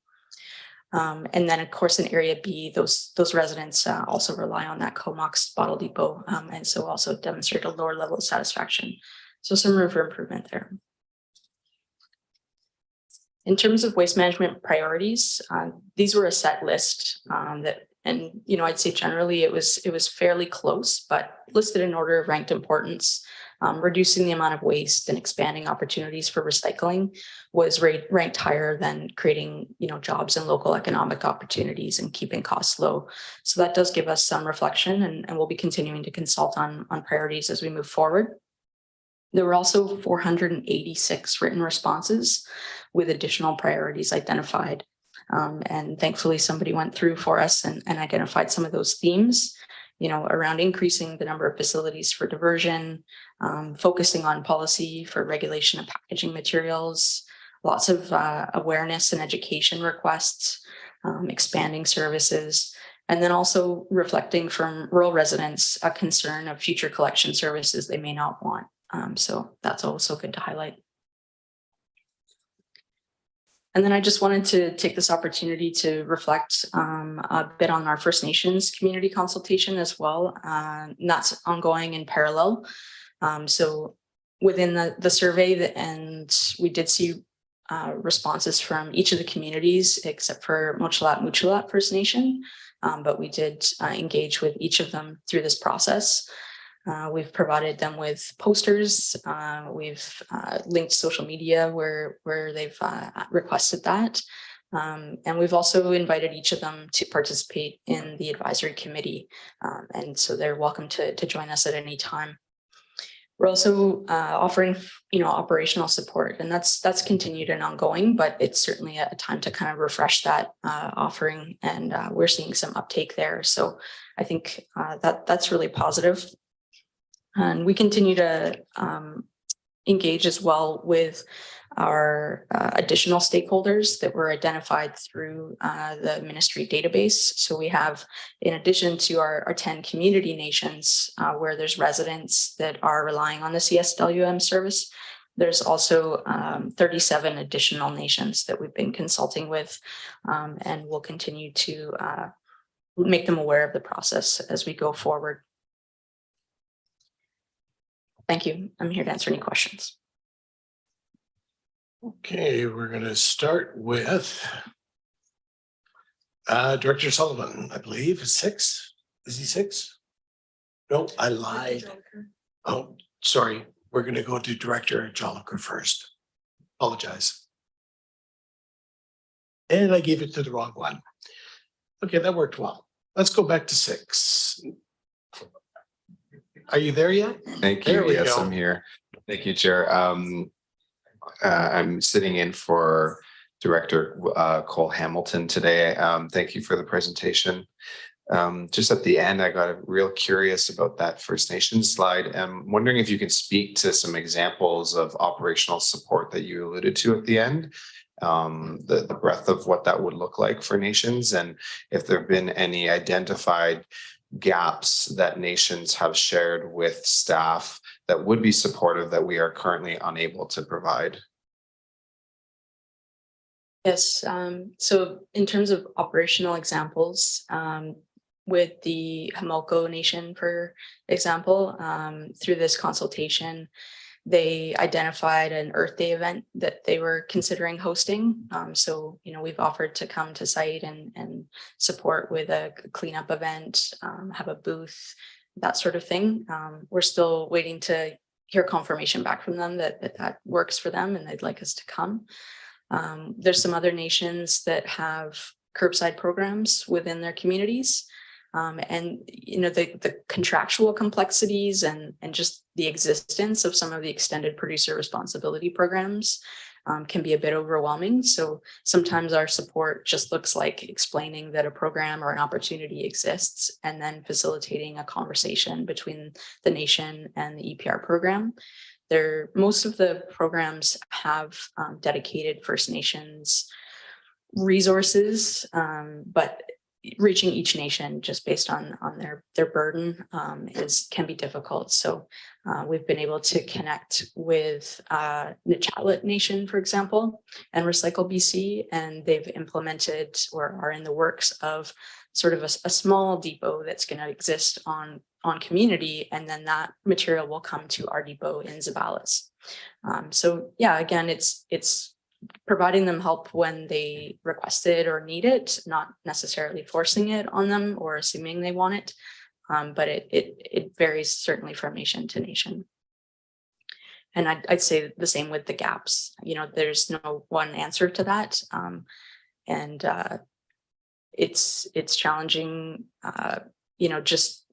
And then, of course, in Area B, those residents also rely on that Comox bottle depot, and so also demonstrate a lower level of satisfaction. So some room for improvement there. In terms of waste management priorities, these were a set list I'd say generally it was fairly close, but listed in order of ranked importance. Reducing the amount of waste and expanding opportunities for recycling was ranked higher than creating, jobs and local economic opportunities and keeping costs low. So that does give us some reflection, and we'll be continuing to consult on priorities as we move forward. There were also 486 written responses with additional priorities identified. And thankfully, somebody went through for us and identified some of those themes, around increasing the number of facilities for diversion, focusing on policy for regulation of packaging materials, lots of awareness and education requests, expanding services, and then also reflecting from rural residents a concern of future collection services they may not want. So that's also good to highlight. And then I just wanted to take this opportunity to reflect a bit on our First Nations community consultation as well. And that's ongoing in parallel. So within the survey, and we did see responses from each of the communities except for Mochilat First Nation, but we did engage with each of them through this process. We've provided them with posters. We've linked social media where they've requested that. And we've also invited each of them to participate in the advisory committee. And so they're welcome to join us at any time. We're also offering, operational support, and that's continued and ongoing, but it's certainly a time to kind of refresh that offering, and we're seeing some uptake there. So I think that's really positive. And we continue to engage as well with our additional stakeholders that were identified through the ministry database. So we have, in addition to our 10 community nations where there's residents that are relying on the CSWM service, there's also 37 additional nations that we've been consulting with, and we'll continue to make them aware of the process as we go forward. Thank you. I'm here to answer any questions. Okay, we're gonna start with Director Sullivan, I believe, is 6. Is he 6? No, I lied. Oh, sorry. We're gonna go to Director Jolicoeur first. Apologize. And I gave it to the wrong one. Okay, that worked well. Let's go back to 6. Are you there yet? Thank There you. we Yes, go. I'm here. Thank you, Chair. I'm sitting in for Director Cole Hamilton today. Thank you for the presentation. Just at the end, I got real curious about that First Nations slide. I'm wondering if you can speak to some examples of operational support that you alluded to at the end. The breadth of what that would look like for nations, and if there have been any identified gaps that nations have shared with staff that would be supportive that we are currently unable to provide. Yes, so in terms of operational examples, with the Hamilco Nation, for example, through this consultation, they identified an Earth Day event that they were considering hosting. So, we've offered to come to site and support with a cleanup event, have a booth, that sort of thing. We're still waiting to hear confirmation back from them that works for them and they'd like us to come. There's some other nations that have curbside programs within their communities. And the contractual complexities and just the existence of some of the extended producer responsibility programs can be a bit overwhelming. So sometimes our support just looks like explaining that a program or an opportunity exists and then facilitating a conversation between the nation and the EPR program. Most of the programs have dedicated First Nations resources, but reaching each nation just based on their burden can be difficult. So we've been able to connect with Nichalet Nation, for example, and Recycle BC, and they've implemented or are in the works of sort of a small depot that's going to exist on community, and then that material will come to our depot in Zabalas. So yeah, again, it's providing them help when they request it or need it, not necessarily forcing it on them or assuming they want it. But it varies certainly from nation to nation. And I'd say the same with the gaps. There's no one answer to that. And it's challenging, just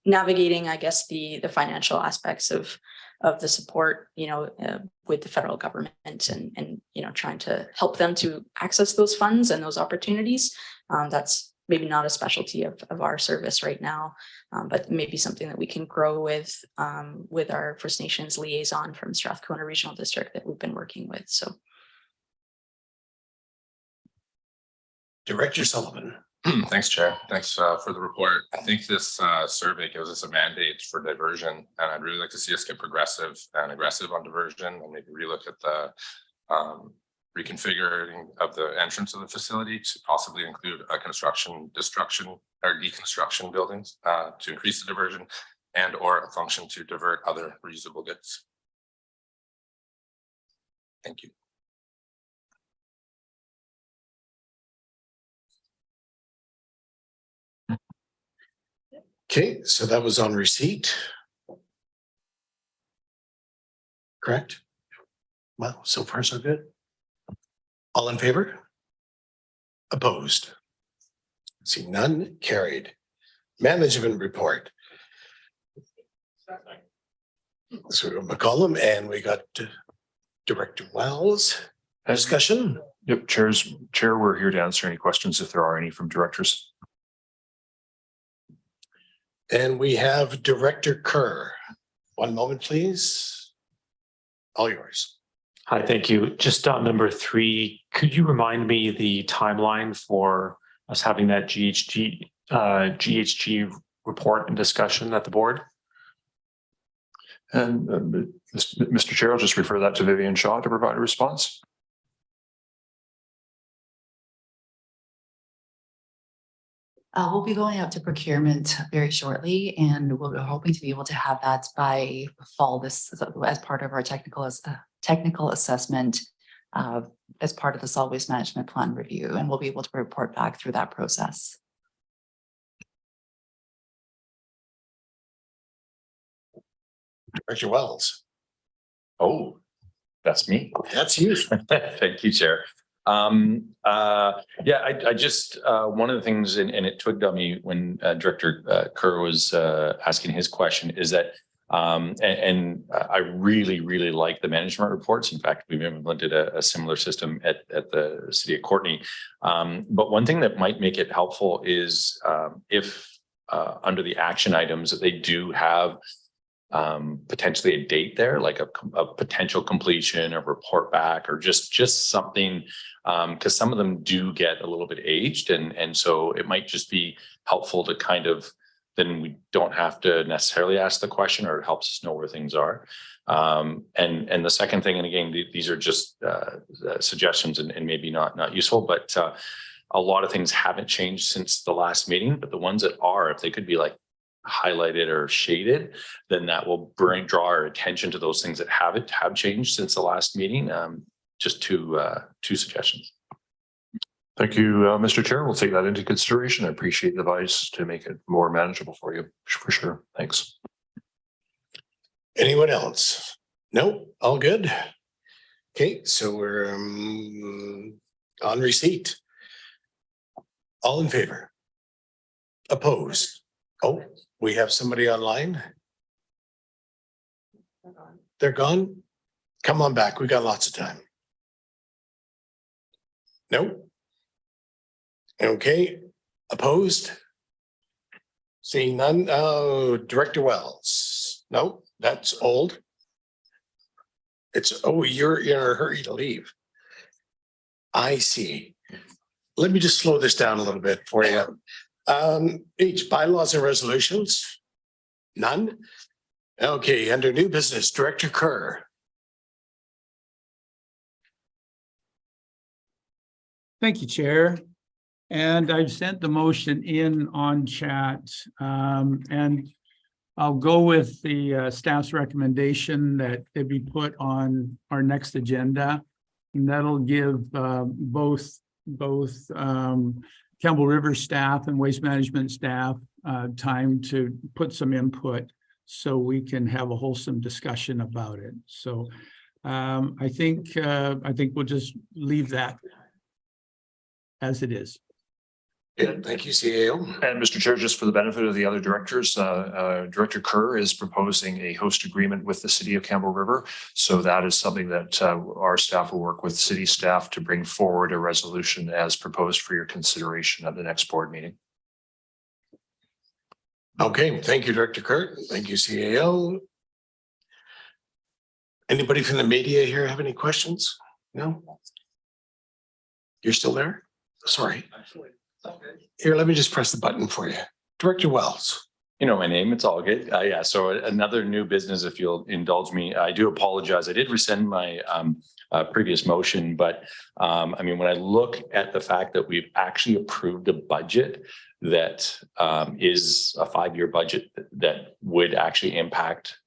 navigating, I guess, the financial aspects of the support, with the federal government and trying to help them to access those funds and those opportunities. That's maybe not a specialty of our service right now, but maybe something that we can grow with our First Nations liaison from Strathcona Regional District that we've been working with. So. Director Sullivan. Thanks, Chair. Thanks for the report. I think this survey gives us a mandate for diversion, and I'd really like to see us get progressive and aggressive on diversion, and maybe relook at the reconfiguring of the entrance of the facility to possibly include a construction, destruction, or deconstruction buildings to increase the diversion, and or a function to divert other reusable goods. Thank you. Okay, so that was on receipt. Correct? Well, so far so good. All in favor? Opposed? See none, carried. Management report. So we got McCollum and we got Director Wells. Discussion? Yep, Chair, we're here to answer any questions if there are any from directors. And we have Director Kerr. One moment, please. All yours. Hi, thank you. Just on number 3, could you remind me the timeline for us having that GHG report and discussion at the board? And Mr. Chair, I'll just refer that to Vivian Shaw to provide a response. We'll be going out to procurement very shortly, and we're hoping to be able to have that by fall as part of our technical assessment as part of the solid waste management plan review, and we'll be able to report back through that process. Director Wells. Oh, that's me. That's you. Thank you, Chair. Yeah, I just, one of the things, and it twigged on me when Director Kerr was asking his question, is that, and I really, really like the management reports. In fact, we've implemented a similar system at the City of Courtenay. But one thing that might make it helpful is if under the action items that they do have potentially a date there, like a potential completion, a report back, or just something, because some of them do get a little bit aged, and so it might just be helpful to kind of, then we don't have to necessarily ask the question, or it helps us know where things are. And the second thing, and again, these are just suggestions and maybe not useful, but a lot of things haven't changed since the last meeting, but the ones that are, if they could be like highlighted or shaded, then that will draw our attention to those things that have changed since the last meeting. Just two suggestions. Thank you, Mr. Chair. We'll take that into consideration. I appreciate the advice to make it more manageable for you, for sure. Thanks. Anyone else? No, all good. Okay, so we're on receipt. All in favor? Opposed? Oh, we have somebody online. They're gone. Come on back. We got lots of time. No. Okay. Opposed? Seeing none. Oh, Director Wells. No, that's old. It's, oh, you're in a hurry to leave. I see. Let me just slow this down a little bit for you. Each bylaws and resolutions? None? Okay, under new business, Director Kerr. Thank you, Chair. And I've sent the motion in on chat, and I'll go with the staff's recommendation that it be put on our next agenda. And that'll give both Campbell River staff and waste management staff time to put some input so we can have a wholesome discussion about it. So I think we'll just leave that as it is. Yeah, thank you, CAO. And Mr. Chair, just for the benefit of the other directors, Director Kerr is proposing a host agreement with the City of Campbell River. So that is something that our staff will work with city staff to bring forward a resolution as proposed for your consideration at the next board meeting. Okay, thank you, Director Kerr. Thank you, CAO. Anybody from the media here have any questions? No? You're still there? Sorry. Here, let me just press the button for you. Director Wells. You know my name, it's all good. Yeah, so another new business, if you'll indulge me. I do apologize. I did rescind my previous motion, but I mean, when I look at the fact that we've actually approved a budget that is a 5-year budget that would actually impact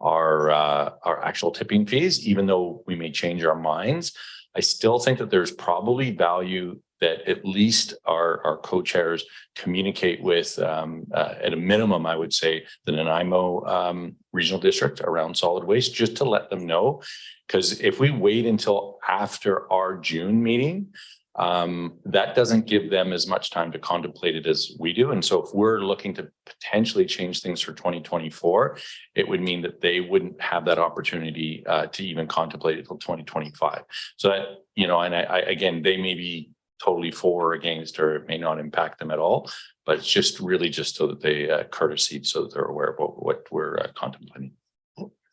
our actual tipping fees, even though we may change our minds, I still think that there's probably value that at least our co-chairs communicate with, at a minimum, I would say, the Nanaimo regional district around solid waste, just to let them know. Because if we wait until after our June meeting, that doesn't give them as much time to contemplate it as we do. And so if we're looking to potentially change things for 2024, it would mean that they wouldn't have that opportunity to even contemplate it until 2025. So that, you know, and I again, they may be totally for or against, or it may not impact them at all, but it's just really just so that they courtesy, so that they're aware of what we're contemplating.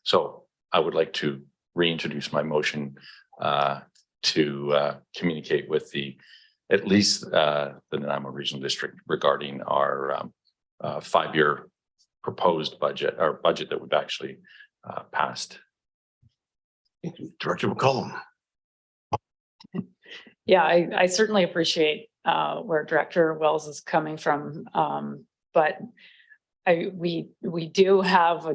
So I would like to reintroduce my motion to communicate with at least the Nanaimo Regional District regarding our 5-year proposed budget, our budget that we've actually passed. Director McCollum. Yeah, I certainly appreciate where Director Wells is coming from, but we do have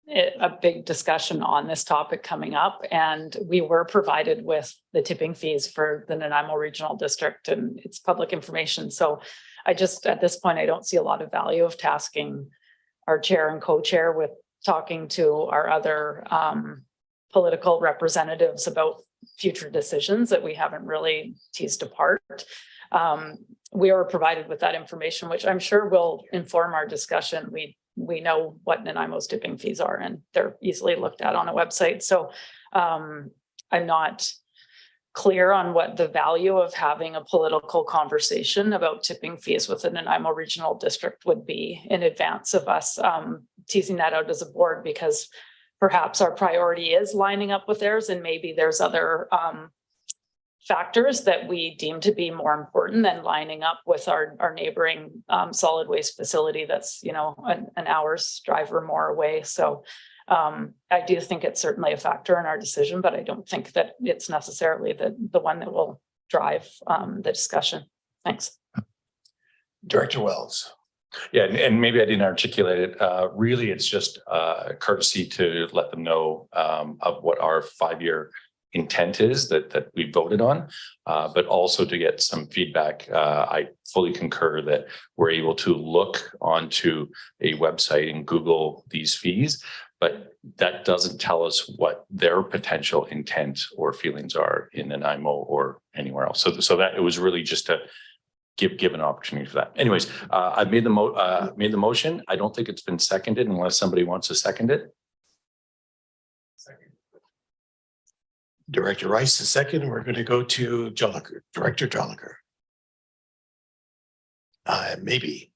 a big discussion on this topic coming up, and we were provided with the tipping fees for the Nanaimo Regional District, and it's public information. So I just, at this point, I don't see a lot of value of tasking our chair and co-chair with talking to our other political representatives about future decisions that we haven't really teased apart. We were provided with that information, which I'm sure will inform our discussion. We know what Nanaimo's tipping fees are, and they're easily looked at on a website. So I'm not clear on what the value of having a political conversation about tipping fees with the Nanaimo Regional District would be in advance of us teasing that out as a board, because perhaps our priority is lining up with theirs, and maybe there's other factors that we deem to be more important than lining up with our neighboring solid waste facility that's, you know, an hour's drive or more away. So I do think it's certainly a factor in our decision, but I don't think that it's necessarily the one that will drive the discussion. Thanks. Director Wells. Yeah, and maybe I didn't articulate it. Really, it's just a courtesy to let them know of what our 5-year intent is that we voted on, but also to get some feedback. I fully concur that we're able to look onto a website and Google these fees, but that doesn't tell us what their potential intent or feelings are in Nanaimo or anywhere else. So that it was really just to give an opportunity for that. Anyways, I've made the motion. I don't think it's been seconded unless somebody wants to second it. Director Rice is second, and we're going to go to Jolliker, Director Jolliker. Maybe.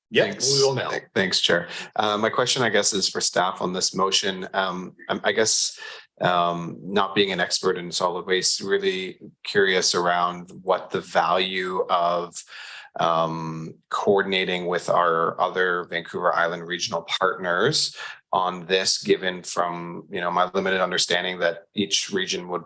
Yes, we will now. Thanks, Chair. My question, I guess, is for staff on this motion. I guess not being an expert in solid waste, really curious around what the value of coordinating with our other Vancouver Island regional partners on this, given from, you know, my limited understanding that each region would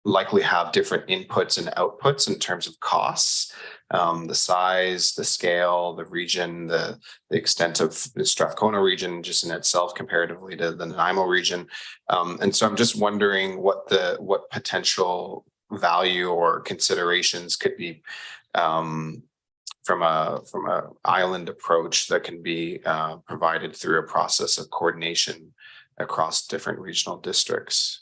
likely have different inputs and outputs in terms of costs, the size, the scale, the region, the extent of the Strathcona region just in itself comparatively to the Nanaimo region. And so I'm just wondering what potential value or considerations could be from a island approach that can be provided through a process of coordination across different regional districts.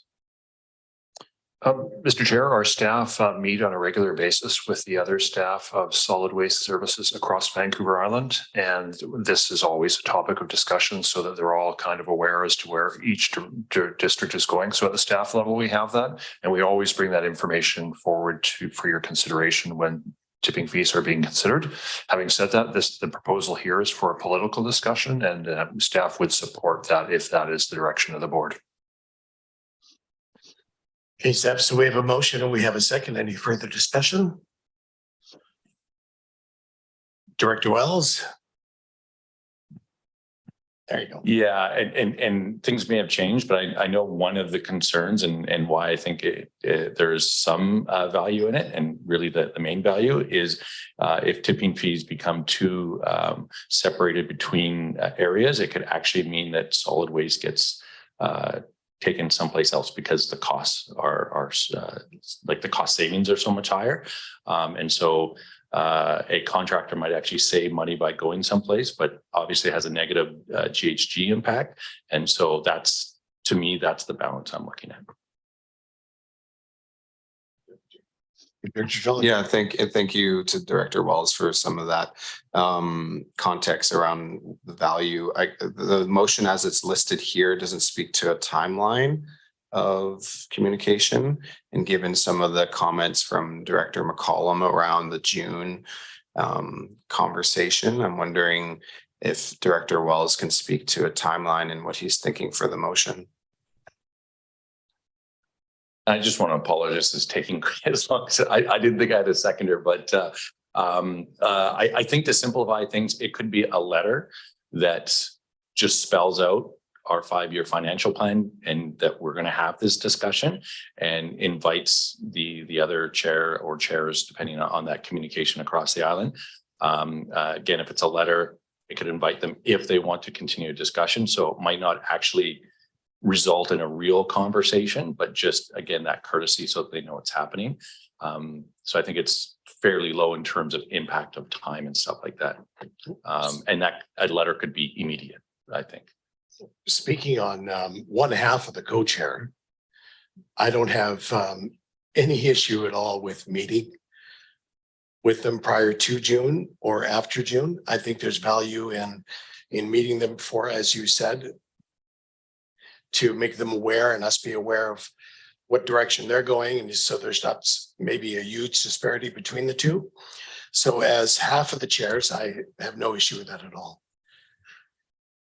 Mr. Chair, our staff meet on a regular basis with the other staff of solid waste services across Vancouver Island. And this is always a topic of discussion so that they're all kind of aware as to where each district is going. So at the staff level, we have that, and we always bring that information forward for your consideration when tipping fees are being considered. Having said that, the proposal here is for a political discussion, and staff would support that if that is the direction of the board. Okay, Steph, so we have a motion and we have a second. Any further discussion? Director Wells? There you go. Yeah, and things may have changed, but I know one of the concerns and why I think there's some value in it, and really the main value is if tipping fees become too separated between areas, it could actually mean that solid waste gets taken someplace else because the costs are like the cost savings are so much higher. And so a contractor might actually save money by going someplace, but obviously has a negative GHG impact. And so that's, to me, that's the balance I'm looking at. Yeah, thank you to Director Wells for some of that context around the value. The motion as it's listed here doesn't speak to a timeline of communication, and given some of the comments from Director McCollum around the June conversation, I'm wondering if Director Wells can speak to a timeline and what he's thinking for the motion. I just want to apologize. It's taking as long as I didn't think I had a seconder, but I think to simplify things, it could be a letter that just spells out our 5-year financial plan and that we're going to have this discussion, and invites the other chair or chairs, depending on that communication across the island. Again, if it's a letter, I could invite them if they want to continue a discussion. So it might not actually result in a real conversation, but just again, that courtesy so that they know what's happening. So I think it's fairly low in terms of impact of time and stuff like that. And that a letter could be immediate, I think. Speaking on one half of the co-chair, I don't have any issue at all with meeting with them prior to June or after June. I think there's value in meeting them before, as you said, to make them aware and us be aware of what direction they're going. And so there's not maybe a huge disparity between the two. So as half of the chairs, I have no issue with that at all.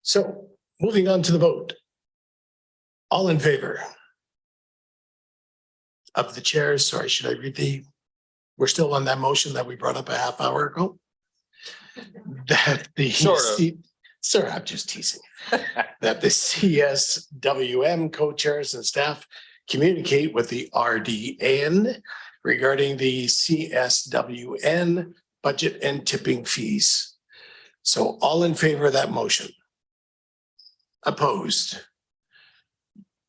So moving on to the vote. All in favor of the chairs. Sorry, should I read we're still on that motion that we brought up a half hour ago? That the Sir, I'm just teasing. That the CSWM co-chairs and staff communicate with the RDN regarding the CSWN budget and tipping fees. So all in favor of that motion? Opposed?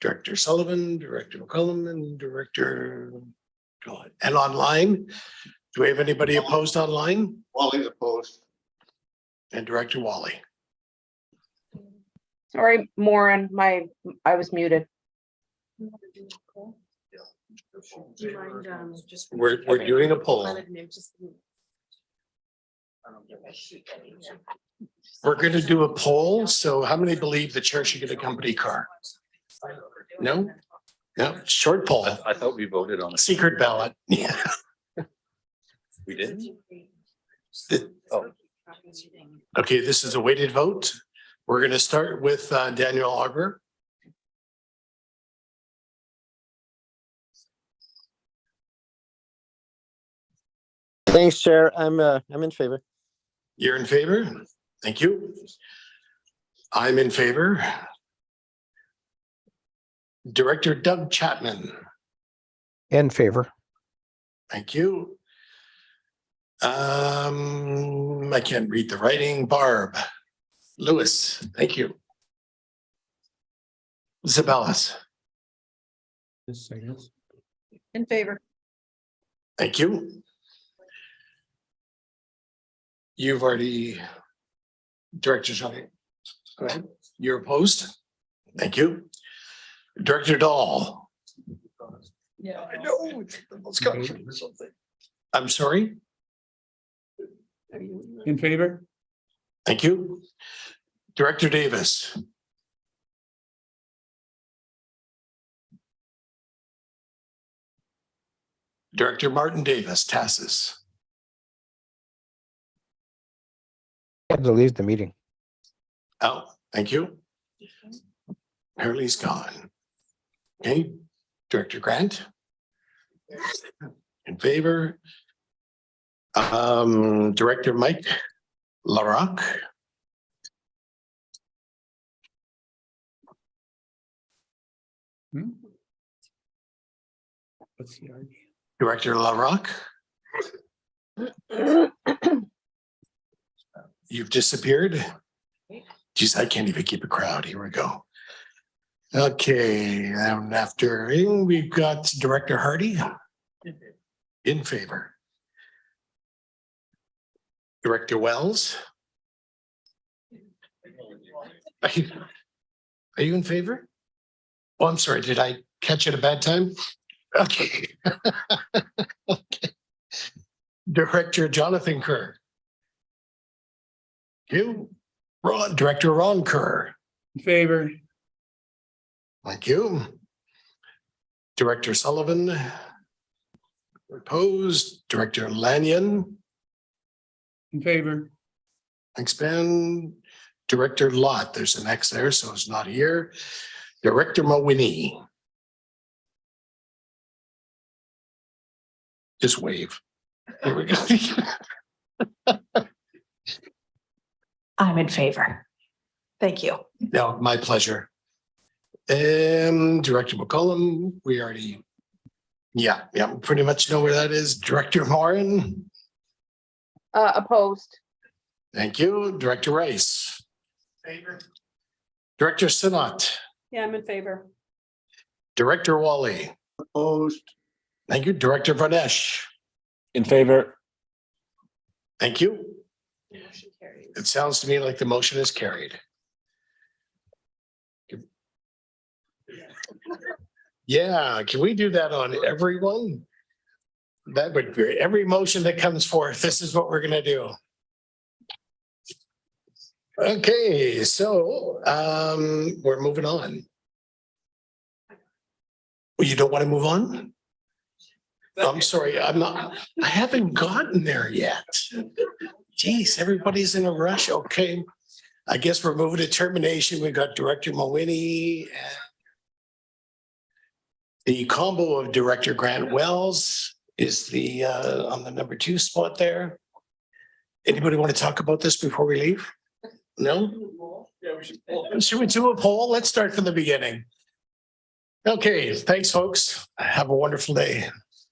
Director Sullivan, Director McCollum, and Director John. And online, do we have anybody opposed online? Wally's opposed. And Director Wally. Sorry, Moran, I was muted. We're doing a poll. We're going to do a poll. So how many believe the chair should get a company car? No? No, short poll. I thought we voted on a secret ballot. Yeah. We did. Okay, this is a weighted vote. We're going to start with Daniel Auger. Thanks, Chair. I'm in favor. You're in favor? Thank you. I'm in favor. Director Doug Chapman. In favor. Thank you. I can't read the writing. Barb Lewis, thank you. Zabelis. In favor. Thank you. You've already, Director Johnny, go ahead. You're opposed? Thank you. Director Dahl. Yeah, I know. I'm sorry. In favor? Thank you. Director Davis. Director Martin Davis, TASIS. I had to leave the meeting. Oh, thank you. Apparently he's gone. Okay, Director Grant. In favor. Director Mike LaRock. What's the argument? Director LaRock. You've disappeared. Geez, I can't even keep a crowd. Here we go. Okay, and after we've got Director Hardy. In favor. Director Wells. Are you in favor? Oh, I'm sorry. Did I catch it at a bad time? Okay. Okay. Director Jonathan Kerr. You. Director Ron Kerr. In favor. Thank you. Director Sullivan. Opposed. Director Lanyon. In favor. Thanks, Ben. Director Lott, there's an X there, so it's not here. Director Mawini. Just wave. There we go. I'm in favor. Thank you. No, my pleasure. Director McCollum, we already, yeah, pretty much know where that is. Director Moran. Opposed. Thank you. Director Rice. Director Sinot. Yeah, I'm in favor. Director Wally. Opposed. Thank you. Director Vanesh. In favor. Thank you. It sounds to me like the motion is carried. Yeah, can we do that on everyone? That would be every motion that comes forth. This is what we're gonna do. Okay, so we're moving on. Well, you don't want to move on? I'm sorry, I haven't gotten there yet. Geez, everybody's in a rush. Okay. I guess we're moving to termination. We got Director Mawhinney and the combo of Director Grant Wells is the on the number 2 spot there. Anybody want to talk about this before we leave? No? Should we do a poll? Let's start from the beginning. Okay, thanks, folks. Have a wonderful day.